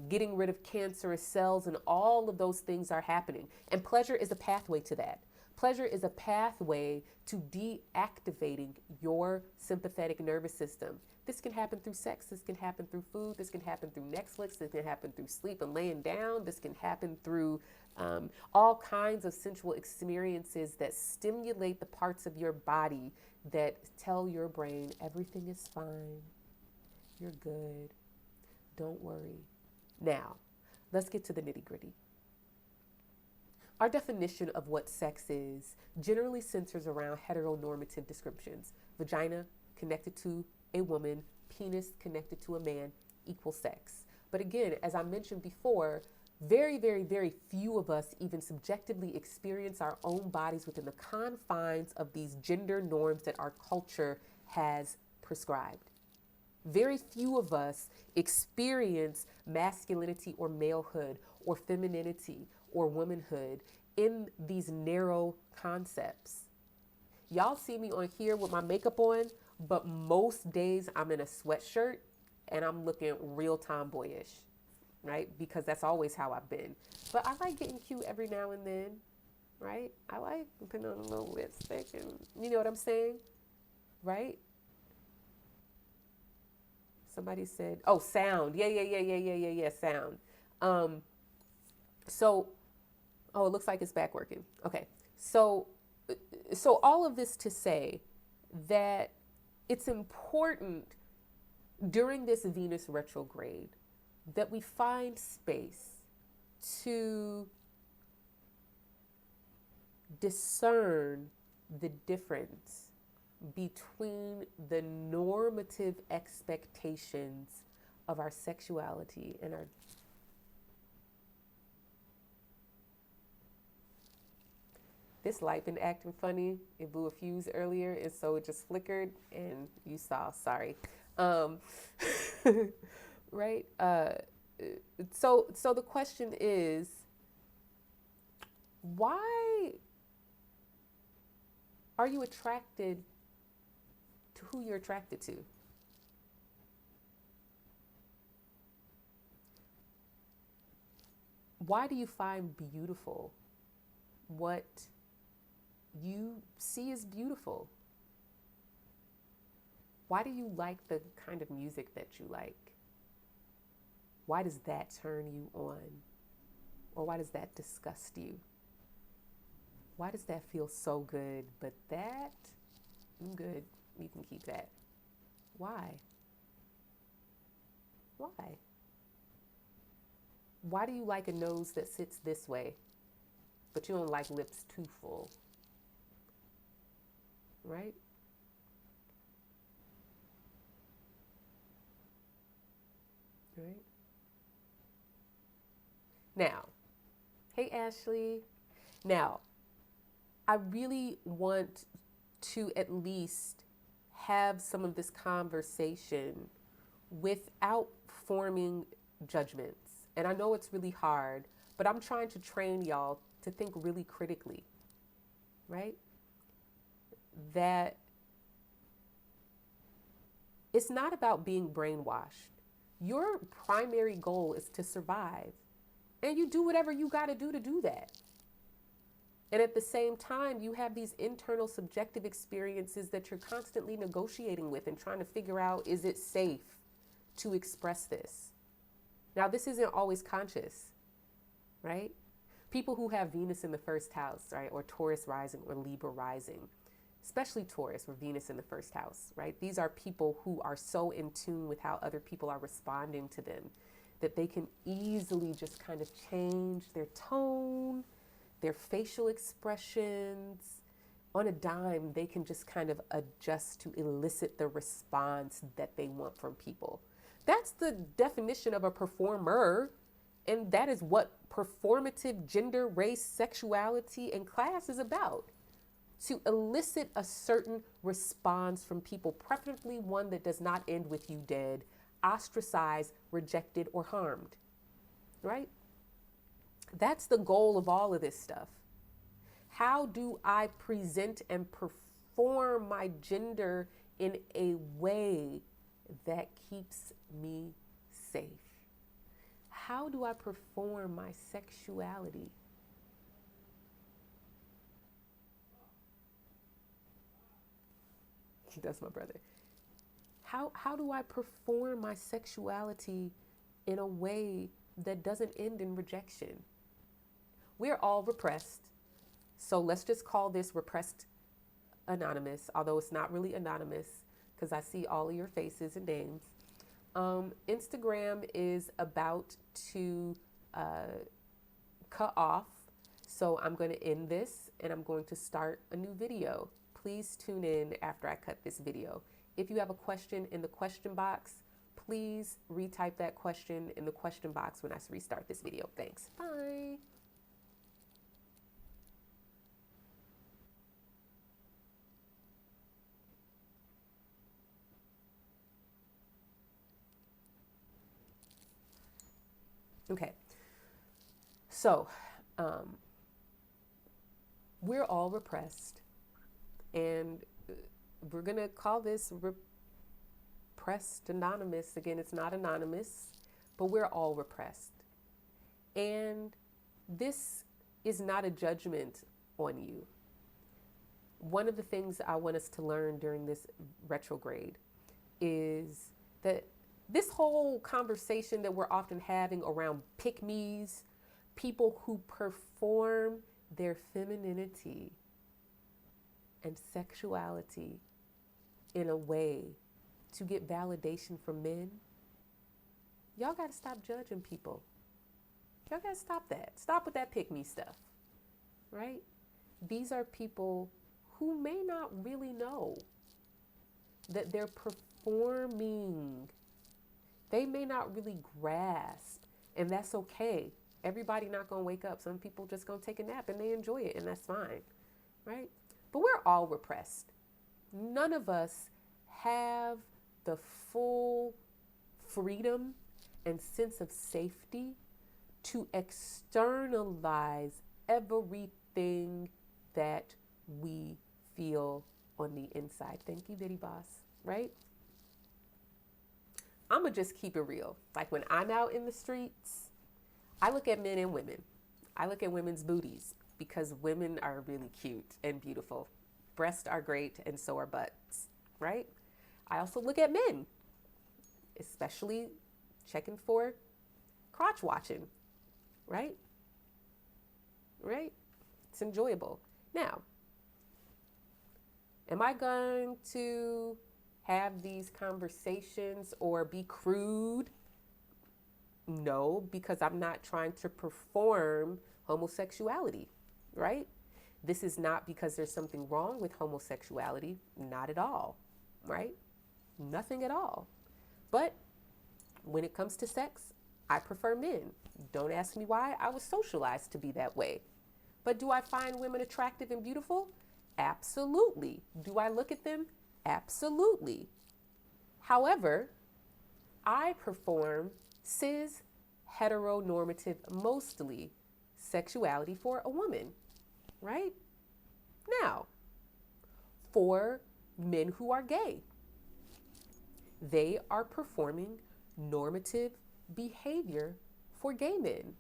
getting rid of cancerous cells and all of those things are happening. And pleasure is a pathway to that. Pleasure is a pathway to deactivating your sympathetic nervous system. This can happen through sex. This can happen through food. This can happen through Netflix. This can happen through sleep and laying down. This can happen through all kinds of sensual experiences that stimulate the parts of your body that tell your brain everything is fine. You're good. Don't worry. Now, let's get to the nitty-gritty. Our definition of what sex is generally centers around heteronormative descriptions. Vagina connected to a woman, penis connected to a man, equal sex. But again, as I mentioned before, very, very, very few of us even subjectively experience our own bodies within the confines of these gender norms that our culture has prescribed. Very few of us experience masculinity or malehood or femininity or womanhood in these narrow concepts. Y'all see me on here with my makeup on, but most days I'm in a sweatshirt and I'm looking real tomboyish, right? Because that's always how I've been. But I like getting cute every now and then, right? I like putting on a little lipstick and you know what I'm saying, right? Somebody said, oh, sound. Yeah, sound. Oh, it looks like it's back working. Okay. So all of this to say that it's important during this Venus retrograde that we find space to discern the difference between the normative expectations of our sexuality and our this light been acting funny. It blew a fuse earlier, and so it just flickered, and you saw. Sorry, right? So the question is, why are you attracted to who you're attracted to? Why do you find beautiful what you see as beautiful? Why do you like the kind of music that you like? Why does that turn you on? Or why does that disgust you? Why does that feel so good, but that, I'm good, you can keep that? Why? Why? Why do you like a nose that sits this way, but you don't like lips too full? Right? Right? Now, hey Ashley. Now, I really want to at least have some of this conversation without forming judgments. And I know it's really hard, but I'm trying to train y'all to think really critically, right? That it's not about being brainwashed. Your primary goal is to survive, and you do whatever you got to do that. And at the same time, you have these internal subjective experiences that you're constantly negotiating with and trying to figure out, is it safe to express this? Now, this isn't always conscious, right? People who have Venus in the first house, right, or Taurus rising or Libra rising, especially Taurus, with Venus in the first house, right? These are people who are so in tune with how other people are responding to them that they can easily just kind of change their tone, their facial expressions. On a dime, they can just kind of adjust to elicit the response that they want from people. That's the definition of a performer. And that is what performative gender, race, sexuality, and class is about. To elicit a certain response from people, preferably one that does not end with you dead, ostracized, rejected, or harmed, right? That's the goal of all of this stuff. How do I present and perform my gender in a way that keeps me safe? How do I perform my sexuality? That's my brother. How do I perform my sexuality in a way that doesn't end in rejection? We're all repressed. So let's just call this repressed anonymous, although it's not really anonymous because I see all of your faces and names. Instagram is about to cut off. So I'm going to end this and I'm going to start a new video. Please tune in after I cut this video. If you have a question in the question box, please retype that question in the question box when I restart this video. Thanks. Bye. Okay. So, we're all repressed. And we're going to call this repressed anonymous. Again, it's not anonymous, but we're all repressed. And this is not a judgment on you. One of the things I want us to learn during this retrograde is that this whole conversation that we're often having around pick-me's, people who perform their femininity and sexuality in a way to get validation from men, y'all got to stop judging people. Y'all got to stop that. Stop with that pick-me stuff, right? These are people who may not really know that they're performing. They may not really grasp, and that's okay. Everybody not going to wake up. Some people just going to take a nap and they enjoy it, and that's fine, right? But we're all repressed. None of us have the full freedom and sense of safety to externalize everything that we feel on the inside. Thank you, Diddy Boss, right? I'm going to just keep it real. Like when I'm out in the streets, I look at men and women. I look at women's booties because women are really cute and beautiful. Breasts are great and so are butts, right? I also look at men, especially checking for crotch watching, right? Right? It's enjoyable. Now, am I going to have these conversations or be crude? No, because I'm not trying to perform homosexuality, right? This is not because there's something wrong with homosexuality. Not at all, right? Nothing at all. But when it comes to sex, I prefer men. Don't ask me why. I was socialized to be that way. But do I find women attractive and beautiful? Absolutely. Do I look at them? Absolutely. However, I perform cis, heteronormative, mostly sexuality for a woman, right? Now, for men who are gay, they are performing normative behavior for gay men.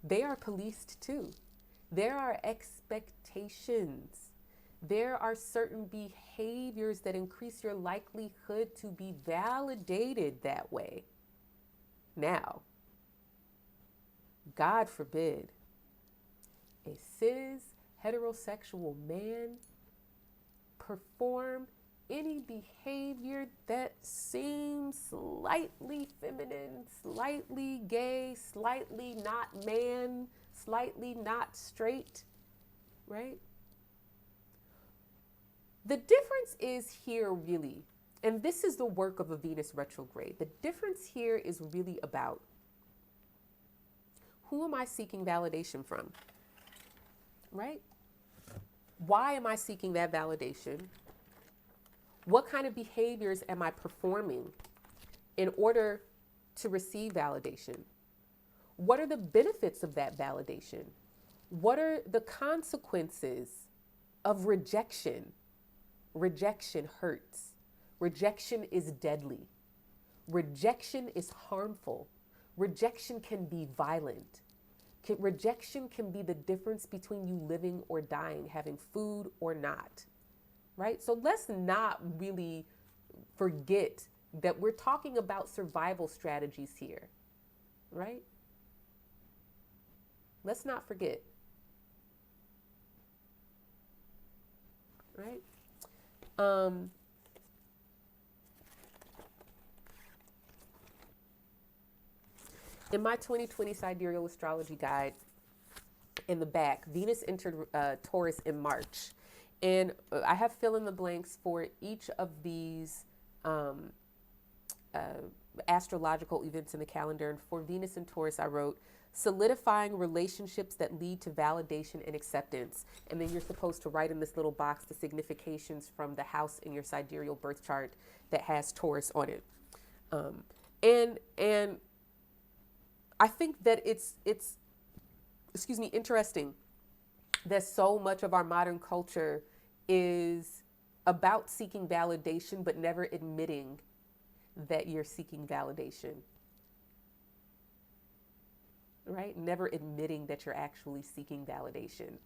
They are policed too. There are expectations. There are certain behaviors that increase your likelihood to be validated that way. Now, God forbid, a cis heterosexual man perform any behavior that seems slightly feminine, slightly gay, slightly not man, slightly not straight, right? The difference is here really, and this is the work of a Venus retrograde. The difference here is really about who am I seeking validation from, right? Why am I seeking that validation? What kind of behaviors am I performing in order to receive validation? What are the benefits of that validation? What are the consequences of rejection? Rejection hurts. Rejection is deadly. Rejection is harmful. Rejection can be violent. Rejection can be the difference between you living or dying, having food or not, right? So let's not really forget that we're talking about survival strategies here, right? Let's not forget, right? In my 2020 Sidereal Astrology Guide, in the back, Venus entered Taurus in March. And I have fill in the blanks for each of these astrological events in the calendar. And for Venus and Taurus, I wrote, solidifying relationships that lead to validation and acceptance. And then you're supposed to write in this little box the significations from the house in your sidereal birth chart that has Taurus on it. And I think that it's interesting that so much of our modern culture is about seeking validation, but never admitting that you're seeking validation, right? Never admitting that you're actually seeking validation,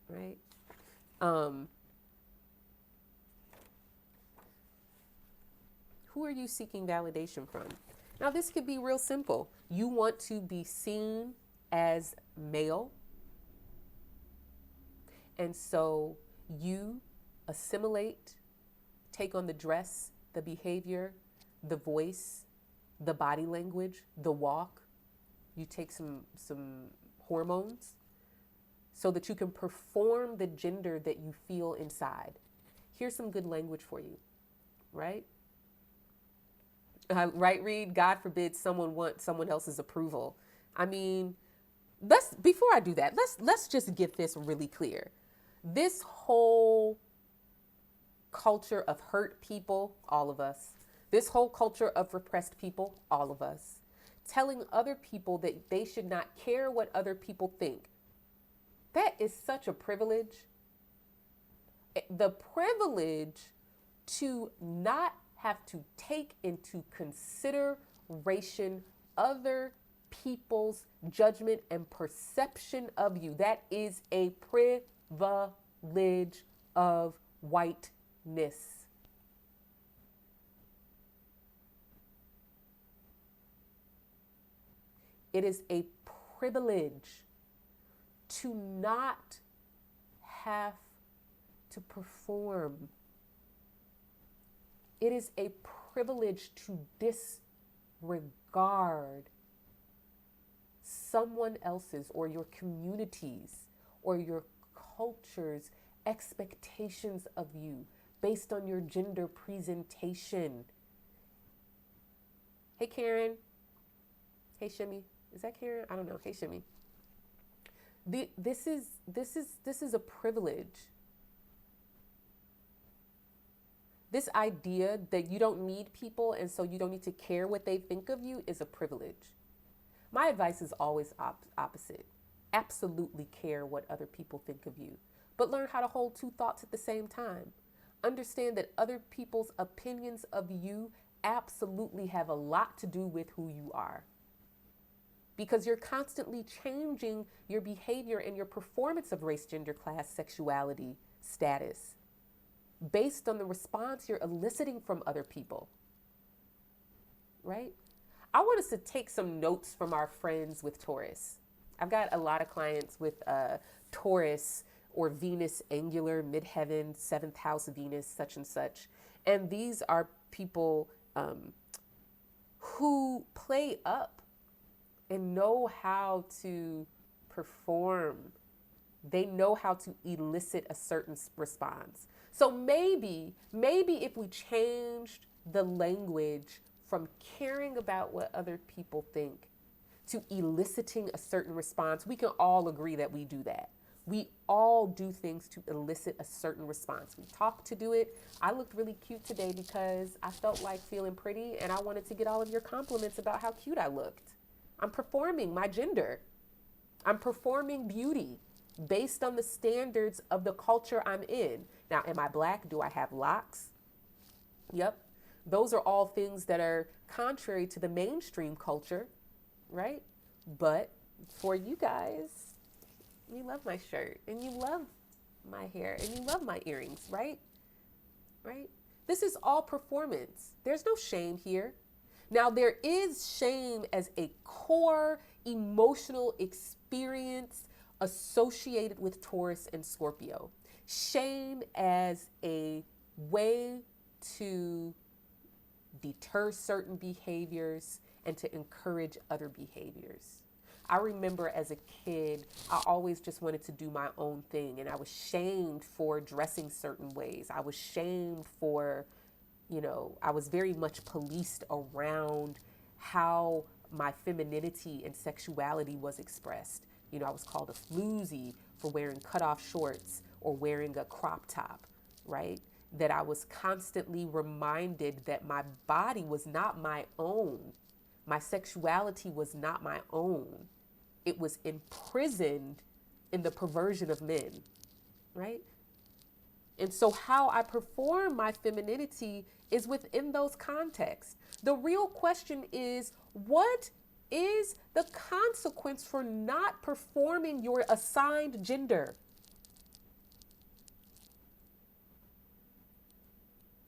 right? Who are you seeking validation from? Now, this could be real simple. You want to be seen as male, and so you assimilate, take on the dress, the behavior, the voice, the body language, the walk. You take some hormones so that you can perform the gender that you feel inside. Here's some good language for you, right? Right, Reed? God forbid someone wants someone else's approval. I mean, before I do that, let's just get this really clear. This whole culture of hurt people, all of us. This whole culture of repressed people, all of us. Telling other people that they should not care what other people think. That is such a privilege. The privilege to not have to take into consideration other people's judgment and perception of you. That is a privilege of whiteness. It is a privilege to not have to perform. It is a privilege to disregard someone else's or your community's or your culture's expectations of you based on your gender presentation. Hey, Karen. Hey, Shimmy. Is that Karen? I don't know. Hey, Shimmy. This is a privilege. This idea that you don't need people and so you don't need to care what they think of you is a privilege. My advice is always opposite. Absolutely care what other people think of you, but learn how to hold two thoughts at the same time. Understand that other people's opinions of you absolutely have a lot to do with who you are, because you're constantly changing your behavior and your performance of race, gender, class, sexuality, status, based on the response you're eliciting from other people, right? I want us to take some notes from our friends with Taurus. I've got a lot of clients with Taurus or Venus angular, midheaven, 7th house Venus, such and such. And these are people who play up and know how to perform. They know how to elicit a certain response. So maybe if we changed the language from caring about what other people think to eliciting a certain response, we can all agree that we do that. We all do things to elicit a certain response. We talk to do it. I looked really cute today because I felt like feeling pretty and I wanted to get all of your compliments about how cute I looked. I'm performing my gender. I'm performing beauty based on the standards of the culture I'm in. Now, am I black? Do I have locks? Yep. Those are all things that are contrary to the mainstream culture, right? But for you guys, you love my shirt and you love my hair and you love my earrings, right? Right? This is all performance. There's no shame here. Now, there is shame as a core emotional experience associated with Taurus and Scorpio. Shame as a way to deter certain behaviors and to encourage other behaviors. I remember as a kid, I always just wanted to do my own thing, and I was shamed for dressing certain ways. I was shamed for, I was very much policed around how my femininity and sexuality was expressed. I was called a floozy for wearing cutoff shorts or wearing a crop top, right? That I was constantly reminded that my body was not my own. My sexuality was not my own. It was imprisoned in the perversion of men, right? And so how I perform my femininity is within those contexts. The real question is, what is the consequence for not performing your assigned gender?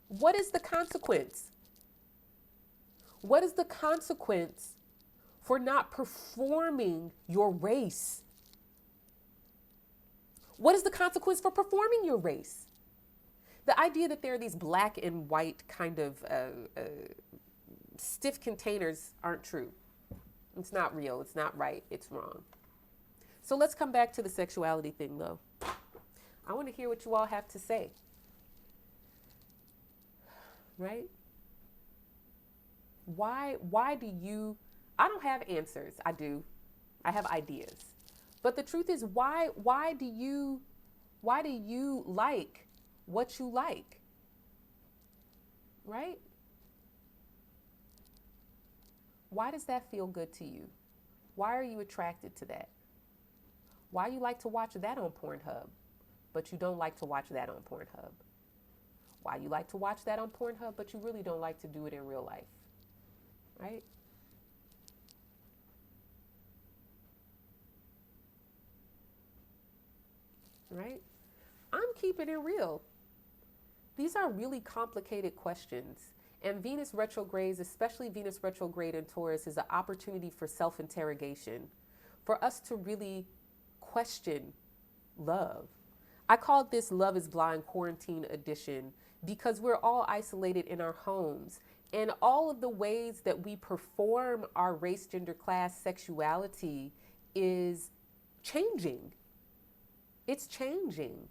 What is the consequence? What is the consequence for not performing your race? What is the consequence for performing your race? The idea that there are these black and white kind of stiff containers aren't true. It's not real. It's not right. It's wrong. So let's come back to the sexuality thing, though. I want to hear what you all have to say. Right? Why do you, I don't have answers. I do. I have ideas. But the truth is, why do you like what you like? Right? Why does that feel good to you? Why are you attracted to that? Why you like to watch that on Pornhub, but you don't like to watch that on Pornhub? Why you like to watch that on Pornhub, but you really don't like to do it in real life? Right? Right? I'm keeping it real. These are really complicated questions. And Venus retrogrades, especially Venus retrograde in Taurus, is an opportunity for self-interrogation, for us to really question love. I called this Love is Blind Quarantine Edition because we're all isolated in our homes. And all of the ways that we perform our race, gender, class, sexuality is changing. It's changing,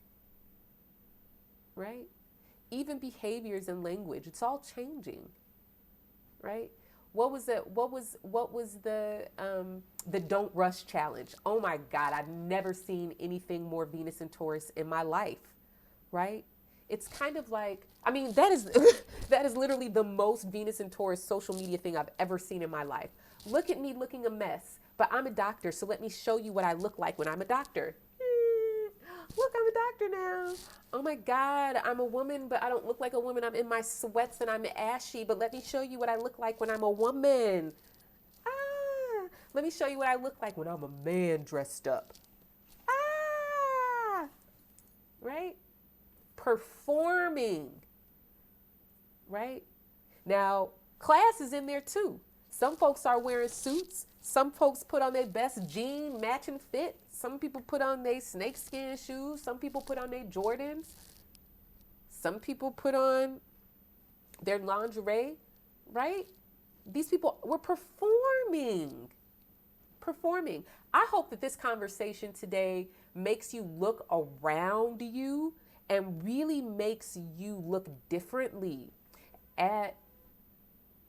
right? Even behaviors and language, it's all changing, right? What was the don't rush challenge? Oh my God, I've never seen anything more Venus and Taurus in my life, right? It's kind of like, that is that is literally the most Venus and Taurus social media thing I've ever seen in my life. Look at me looking a mess, but I'm a doctor, so let me show you what I look like when I'm a doctor. Look, I'm a doctor now. Oh my God, I'm a woman, but I don't look like a woman. I'm in my sweats and I'm ashy, but let me show you what I look like when I'm a woman. Let me show you what I look like when I'm a man dressed up. Right? Performing. Right? Now, class is in there too. Some folks are wearing suits. Some folks put on their best jean matching fit. Some people put on their snakeskin shoes. Some people put on their Jordans. Some people put on their lingerie, right? These people were performing. I hope that this conversation today makes you look around you and really makes you look differently at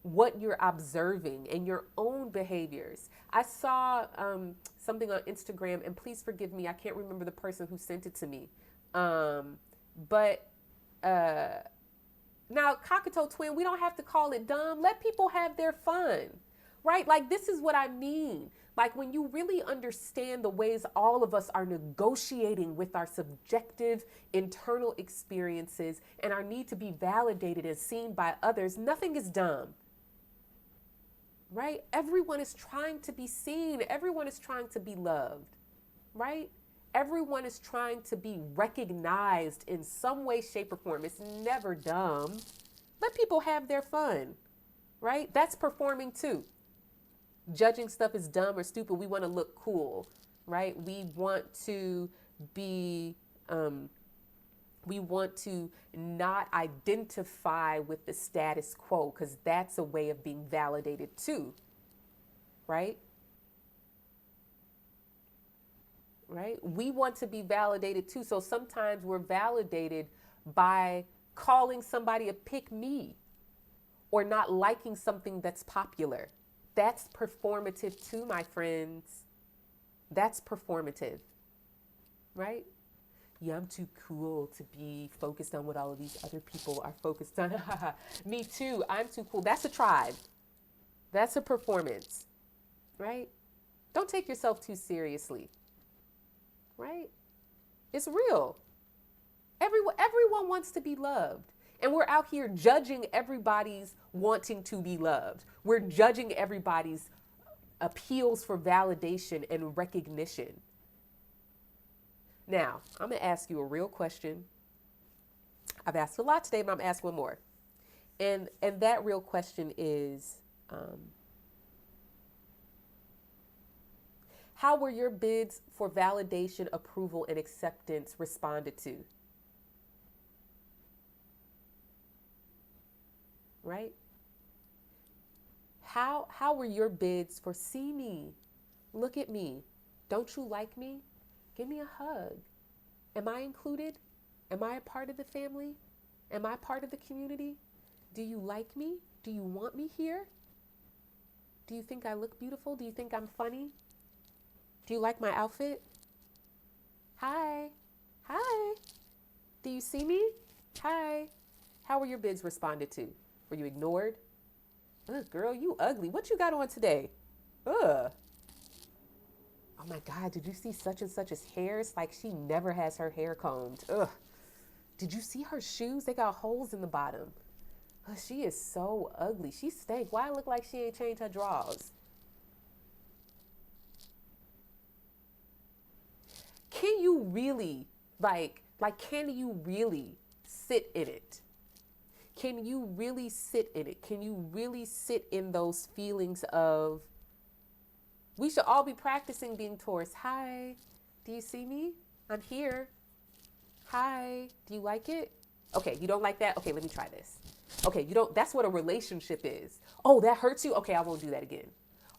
what you're observing and your own behaviors. I saw something on Instagram, and please forgive me, I can't remember the person who sent it to me. But now, Cockatoo Twin, we don't have to call it dumb. Let people have their fun, right? Like, this is what I mean. Like, when you really understand the ways all of us are negotiating with our subjective internal experiences and our need to be validated and seen by others, nothing is dumb, right? Everyone is trying to be seen. Everyone is trying to be loved, right? Everyone is trying to be recognized in some way, shape, or form. It's never dumb. Let people have their fun, right? That's performing too. Judging stuff is dumb or stupid. We want to look cool, right? We want to be, we want to not identify with the status quo, because that's a way of being validated too, right? Right? We want to be validated too. So sometimes we're validated by calling somebody a pick me or not liking something that's popular. That's performative too, my friends. That's performative, right? Yeah, I'm too cool to be focused on what all of these other people are focused on. Me too. I'm too cool. That's a tribe. That's a performance, right? Don't take yourself too seriously, right? It's real. Everyone wants to be loved. And we're out here judging everybody's wanting to be loved. We're judging everybody's appeals for validation and recognition. Now, I'm going to ask you a real question. I've asked a lot today, but I'm going to ask one more. And that real question is, how were your bids for validation, approval, and acceptance responded to? Right? How were your bids for see me, look at me, don't you like me, give me a hug, am I included, am I a part of the family, am I part of the community, do you like me, do you want me here, do you think I look beautiful, do you think I'm funny, do you like my outfit, hi, do you see me, hi? How were your bids responded to? Were you ignored? Ugh, girl, you ugly. What you got on today? Ugh. Oh my God, did you see such and such's hair? It's like she never has her hair combed. Ugh. Did you see her shoes? They got holes in the bottom. Ugh, she is so ugly. She stank. Why it look like she ain't changed her drawers? Can you really, can you really sit in it? Can you really sit in it? Can you really sit in those feelings of, we should all be practicing being Taurus. Hi, do you see me? I'm here. Hi, do you like it? Okay, you don't like that? Okay, let me try this. Okay, you don't, that's what a relationship is. Oh, that hurts you? Okay, I won't do that again.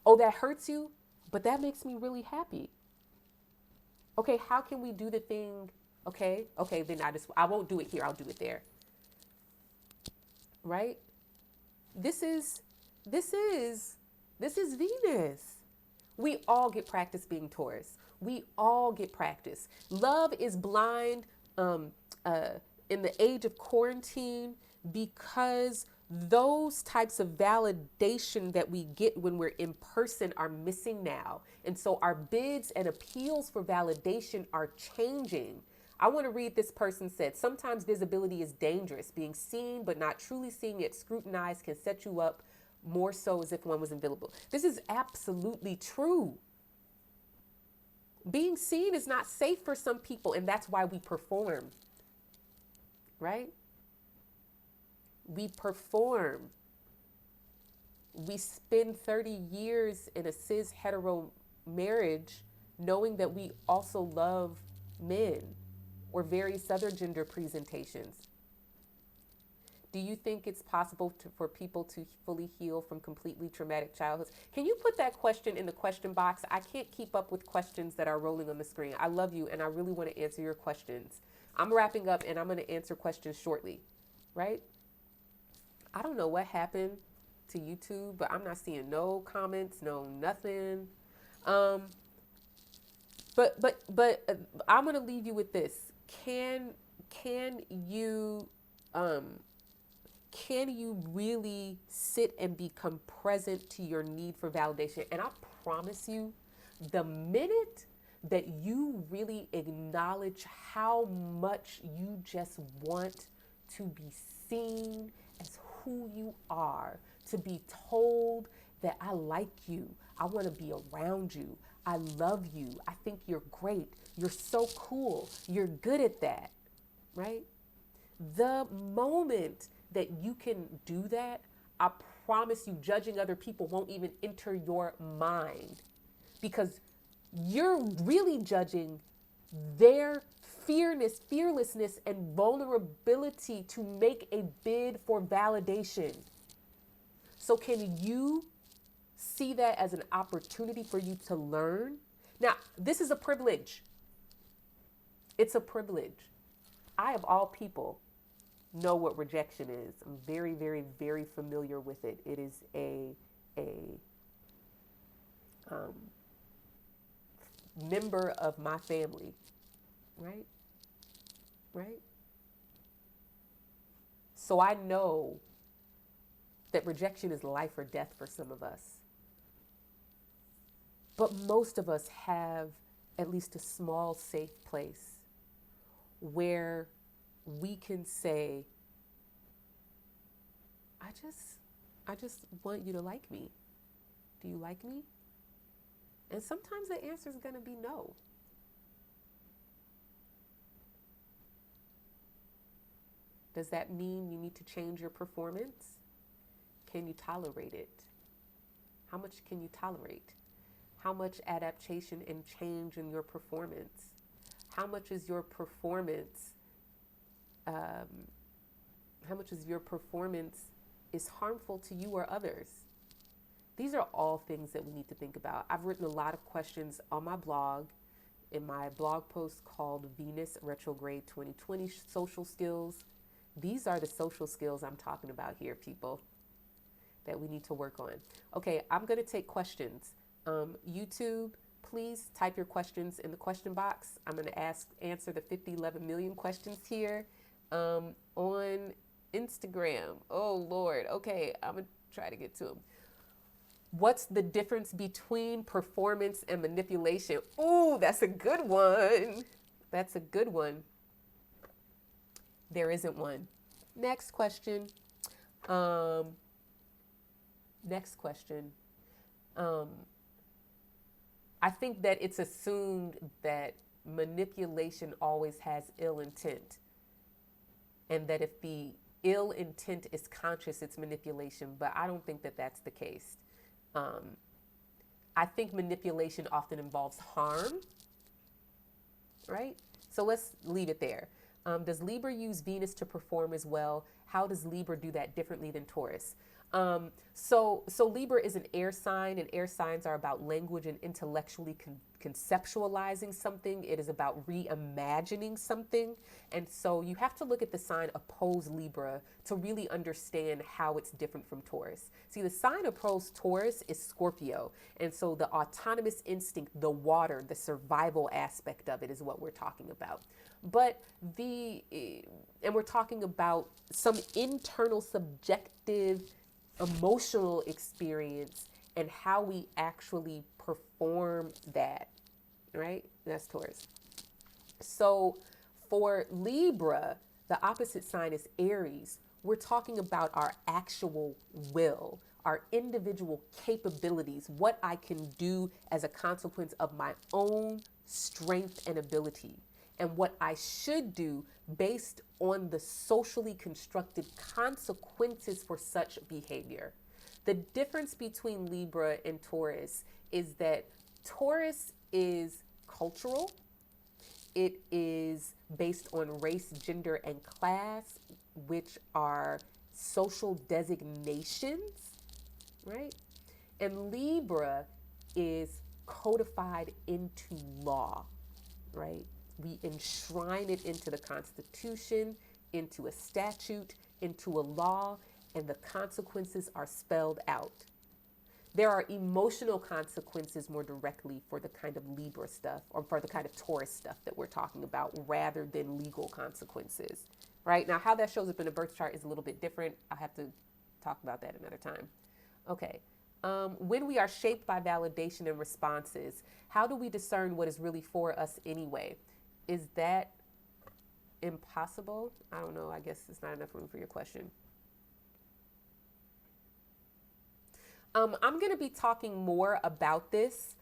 Oh, that hurts you? But that makes me really happy. Okay, how can we do the thing? Okay, then I won't do it here. I'll do it there. Right? This is Venus. We all get practice being Taurus. We all get practice. Love is blind in the age of quarantine because those types of validation that we get when we're in person are missing now. And so our bids and appeals for validation are changing. I want to read this person said, sometimes visibility is dangerous. Being seen but not truly seeing it scrutinized can set you up more so as if one was invisible. This is absolutely true. Being seen is not safe for some people, and that's why we perform, right? We perform. We spend 30 years in a cis hetero marriage knowing that we also love men or various other gender presentations. Do you think it's possible for people to fully heal from completely traumatic childhoods? Can you put that question in the question box? I can't keep up with questions that are rolling on the screen. I love you and I really want to answer your questions. I'm wrapping up and I'm going to answer questions shortly, right? I don't know what happened to YouTube, but I'm not seeing no comments, no nothing. But I'm going to leave you with this. Can you really sit and become present to your need for validation? And I promise you, the minute that you really acknowledge how much you just want to be seen as who you are, to be told that I like you, I want to be around you, I love you, I think you're great, you're so cool, you're good at that, right? The moment that you can do that, I promise you, judging other people won't even enter your mind, because you're really judging their fearlessness and vulnerability to make a bid for validation. So can you see that as an opportunity for you to learn? Now, this is a privilege. It's a privilege. I, of all people, know what rejection is. I'm very, very, very familiar with it. It is a member of my family, right? Right? So I know that rejection is life or death for some of us. But most of us have at least a small, safe place where we can say, I just want you to like me. Do you like me? And sometimes the answer is going to be no. Does that mean you need to change your performance? Can you tolerate it? How much can you tolerate? How much adaptation and change in your performance? How much is your performance is harmful to you or others? These are all things that we need to think about. I've written a lot of questions on my blog, in my blog post called Venus Retrograde 2020 Social Skills. These are the social skills I'm talking about here, people, that we need to work on. Okay, I'm going to take questions. YouTube, please type your questions in the question box. I'm going to answer the 11 million questions here. On Instagram, oh Lord, okay, I'm going to try to get to them. What's the difference between performance and manipulation? Ooh, that's a good one. That's a good one. There isn't one. Next question. Next question. I think that it's assumed that manipulation always has ill intent, and that if the ill intent is conscious, it's manipulation, but I don't think that that's the case. I think manipulation often involves harm, right? So let's leave it there. Does Libra use Venus to perform as well? How does Libra do that differently than Taurus? So Libra is an air sign, and air signs are about language and intellectually conceptualizing something. It is about reimagining something. And so you have to look at the sign opposed Libra to really understand how it's different from Taurus. See, the sign opposed Taurus is Scorpio. And so the autonomous instinct, the water, the survival aspect of it is what we're talking about. But and we're talking about some internal subjective emotional experience and how we actually perform that, right? That's Taurus. So for Libra, the opposite sign is Aries. We're talking about our actual will, our individual capabilities, what I can do as a consequence of my own strength and ability, and what I should do based on the socially constructed consequences for such behavior. The difference between Libra and Taurus is that Taurus is cultural. It is based on race, gender, and class, which are social designations, right? And Libra is codified into law, right? We enshrine it into the Constitution, into a statute, into a law, and the consequences are spelled out. There are emotional consequences more directly for the kind of Libra stuff or for the kind of Taurus stuff that we're talking about rather than legal consequences, right? Now, how that shows up in a birth chart is a little bit different. I'll have to talk about that another time. Okay. When we are shaped by validation and responses, how do we discern what is really for us anyway? Is that impossible? I don't know. I guess it's not enough room for your question. I'm going to be talking more about this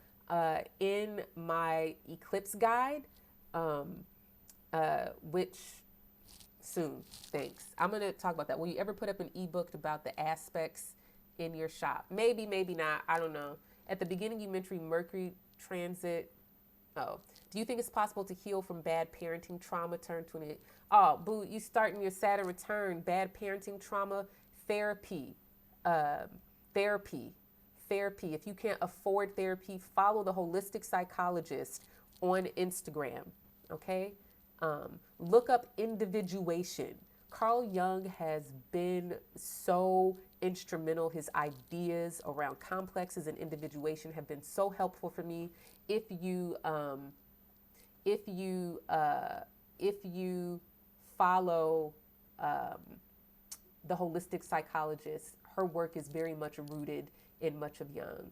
in my eclipse guide, which soon, thanks. I'm going to talk about that. Will you ever put up an ebook about the aspects in your shop? Maybe, maybe not. I don't know. At the beginning, you mentioned Mercury transit. Oh, do you think it's possible to heal from bad parenting trauma? Turn 28. Oh, boo, you starting your Saturn return. Bad parenting trauma, therapy. Therapy. If you can't afford therapy, follow the holistic psychologist on Instagram. Okay. Look up individuation. Carl Jung has been so instrumental. His ideas around complexes and individuation have been so helpful for me. If you follow the holistic psychologist, her work is very much rooted in much of Jung.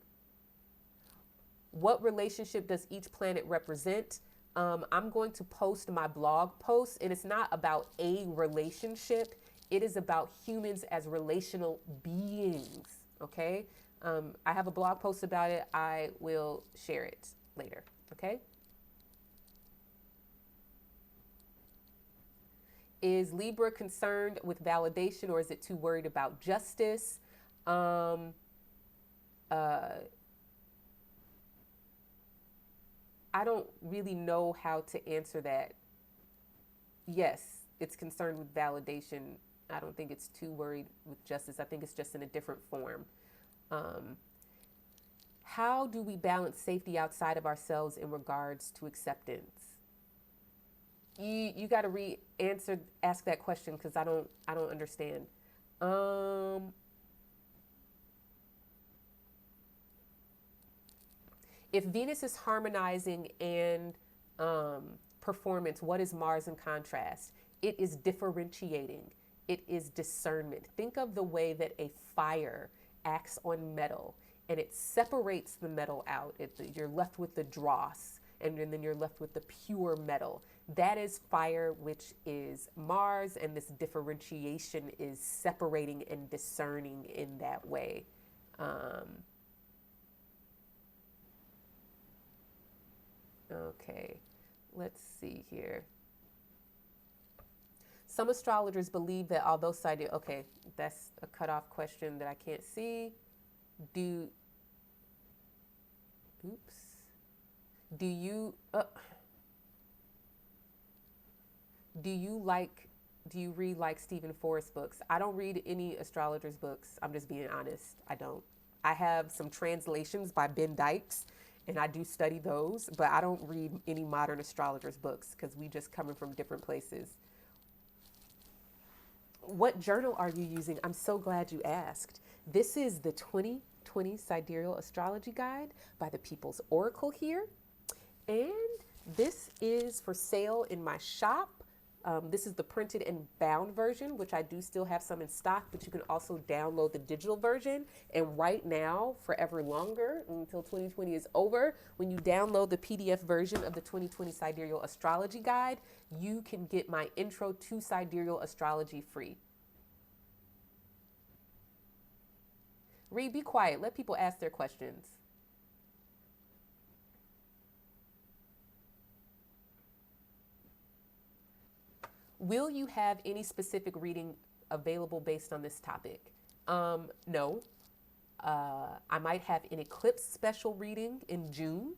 What relationship does each planet represent? I'm going to post my blog post, and it's not about a relationship. It is about humans as relational beings, okay? I have a blog post about it. I will share it later, okay? Is Libra concerned with validation, or is it too worried about justice? I don't really know how to answer that. Yes, it's concerned with validation. I don't think it's too worried with justice. I think it's just in a different form. How do we balance safety outside of ourselves in regards to acceptance? You got to ask that question, because I don't understand. If Venus is harmonizing and performance, what is Mars in contrast? It is differentiating. It is discernment. Think of the way that a fire acts on metal, and it separates the metal out. You're left with the dross, and then you're left with the pure metal. That is fire, which is Mars, and this differentiation is separating and discerning in that way. Okay, let's see here. Some astrologers believe that although sidereal, okay, that's a cutoff question that I can't see. Do you read like Stephen Forrest books? I don't read any astrologers books. I'm just being honest. I don't. I have some translations by Ben Dykes, and I do study those, but I don't read any modern astrologers books because we just coming from different places. What journal are you using? I'm so glad you asked. This is the 2020 Sidereal Astrology Guide by the People's Oracle here. And this is for sale in my shop. This is the printed and bound version, which I do still have some in stock, but you can also download the digital version. And right now, forever longer, until 2020 is over, when you download the PDF version of the 2020 Sidereal Astrology Guide, you can get my Intro to Sidereal Astrology free. Reed, be quiet. Let people ask their questions. Will you have any specific reading available based on this topic? No. I might have an eclipse special reading in June.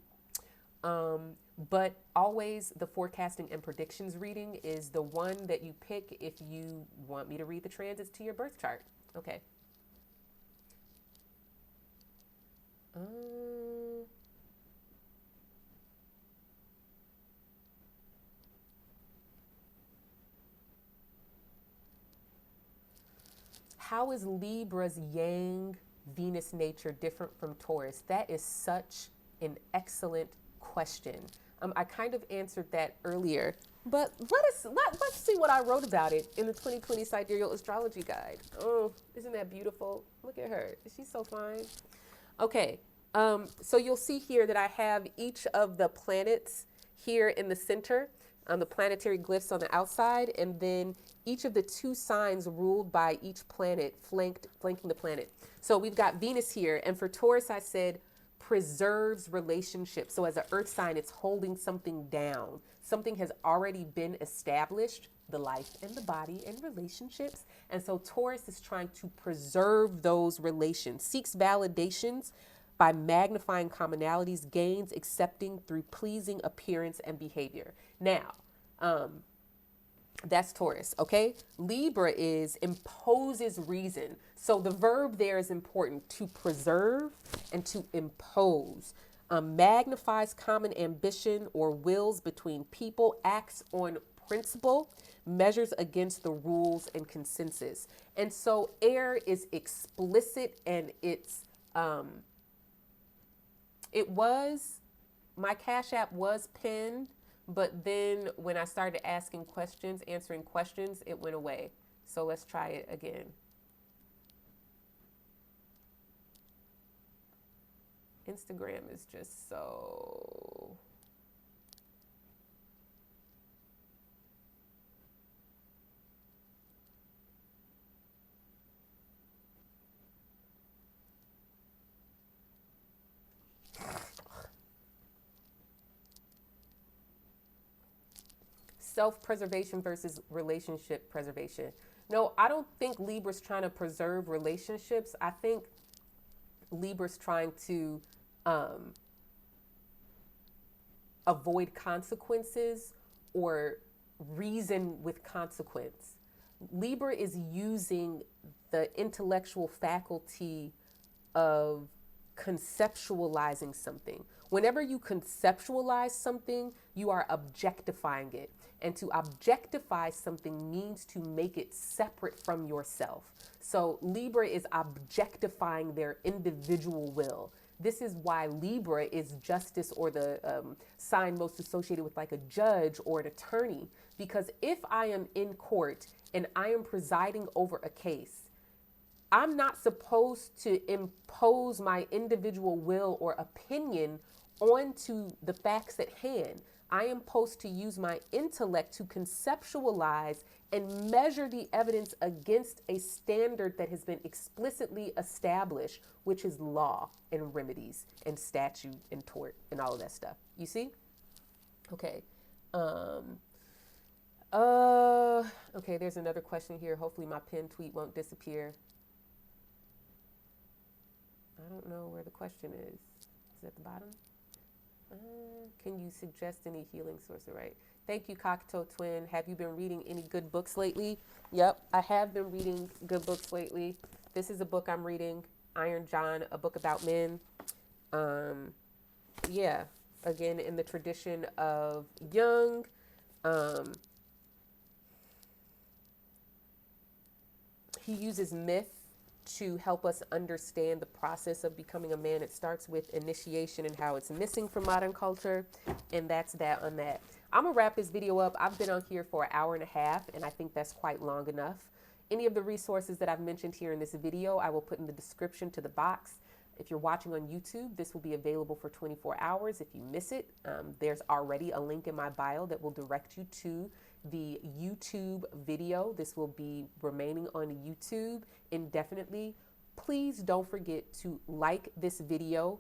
But always the forecasting and predictions reading is the one that you pick if you want me to read the transits to your birth chart. Okay. How is Libra's Yang Venus nature different from Taurus? That is such an excellent question. I kind of answered that earlier, but let's see what I wrote about it in the 2020 Sidereal Astrology Guide. Oh, isn't that beautiful? Look at her. Is she so fine? Okay, so you'll see here that I have each of the planets here in the center, the planetary glyphs on the outside, and then each of the two signs ruled by each planet flanking the planet. So we've got Venus here, and for Taurus, I said preserves relationships. So as an earth sign, it's holding something down. Something has already been established, the life and the body and relationships. And so Taurus is trying to preserve those relations, seeks validations by magnifying commonalities, gains accepting through pleasing appearance and behavior. Now, that's Taurus, okay? Libra is imposes reason. So the verb there is important, to preserve and to impose. Magnifies common ambition or wills between people, acts on principle, measures against the rules and consensus. And so air is explicit, and my Cash App was pinned, but then when I started answering questions, it went away. So let's try it again. Instagram is just so... Self-preservation versus relationship preservation. No, I don't think Libra's trying to preserve relationships. I think Libra's trying to avoid consequences or reason with consequence. Libra is using the intellectual faculty of conceptualizing something. Whenever you conceptualize something, you are objectifying it. And to objectify something means to make it separate from yourself. So Libra is objectifying their individual will. This is why Libra is justice, or the sign most associated with like a judge or an attorney. Because if I am in court and I am presiding over a case, I'm not supposed to impose my individual will or opinion onto the facts at hand. I am supposed to use my intellect to conceptualize and measure the evidence against a standard that has been explicitly established, which is law and remedies and statute and tort and all of that stuff. You see? Okay. Okay, there's another question here. Hopefully my pinned tweet won't disappear. I don't know where the question is. Is it at the bottom? Can you suggest any healing source? Right. Thank you, Cocktail Twin. Have you been reading any good books lately? Yep, I have been reading good books lately. This is a book I'm reading, Iron John, a book about men. Yeah, again, in the tradition of Jung. He uses myth to help us understand the process of becoming a man. It starts with initiation and how it's missing from modern culture. And that's that on that. I'm gonna wrap this video up. I've been on here for an hour and a half, and I think that's quite long enough. Any of the resources that I've mentioned here in this video, I will put in the description to the box. If you're watching on YouTube, this will be available for 24 hours. If you miss it, there's already a link in my bio that will direct you to the YouTube video. This will be remaining on YouTube indefinitely. Please don't forget to like this video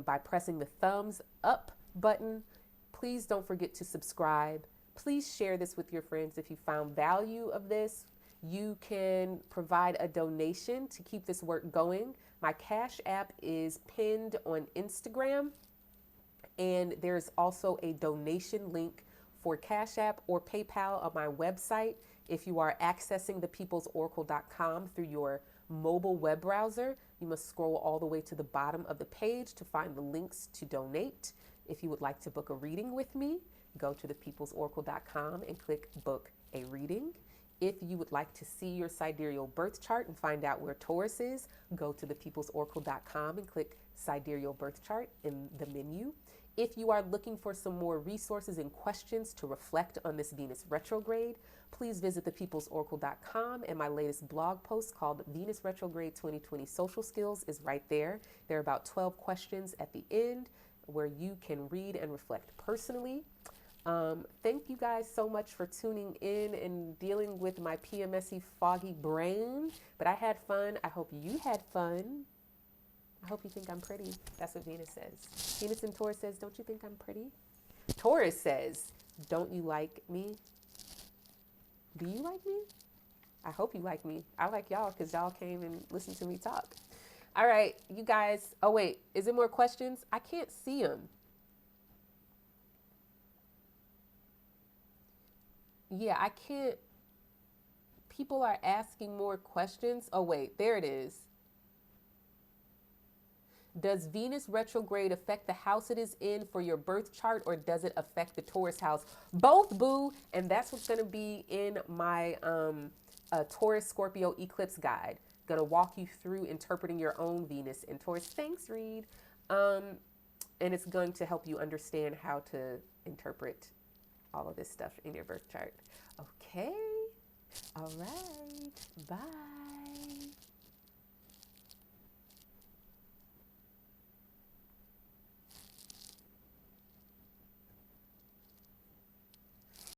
by pressing the thumbs up button. Please don't forget to subscribe. Please share this with your friends if you found value of this. You can provide a donation to keep this work going. My Cash App is pinned on Instagram, And there's also a donation link for Cash App or PayPal on my website. If you are accessing thepeoplesoracle.com through your mobile web browser, you must scroll all the way to the bottom of the page to find the links to donate. If you would like to book a reading with me, go to thepeoplesoracle.com and click book a reading. If you would like to see your sidereal birth chart and find out where Taurus is, go to thepeoplesoracle.com and click sidereal birth chart in the menu. If you are looking for some more resources and questions to reflect on this Venus retrograde, please visit thepeoplesoracle.com, and my latest blog post called Venus Retrograde 2020 Social Skills is right there. There are about 12 questions at the end where you can read and reflect personally. Thank you guys so much for tuning in and dealing with my PMSy foggy brain, but I had fun. I hope you had fun. I hope you think I'm pretty. That's what Venus says. Venus in Taurus says, don't you think I'm pretty? Taurus says, don't you like me? Do you like me? I hope you like me. I like y'all because y'all came and listened to me talk. All right, you guys. Oh, wait. Is there more questions? I can't see them. Yeah, I can't. People are asking more questions. Oh, wait. There it is. Does Venus retrograde affect the house it is in for your birth chart, or does it affect the Taurus house? Both, boo. And that's what's going to be in my Taurus Scorpio eclipse guide. Going to walk you through interpreting your own Venus in Taurus. Thanks, Reed. And it's going to help you understand how to interpret all of this stuff in your birth chart. Okay. All right. Bye.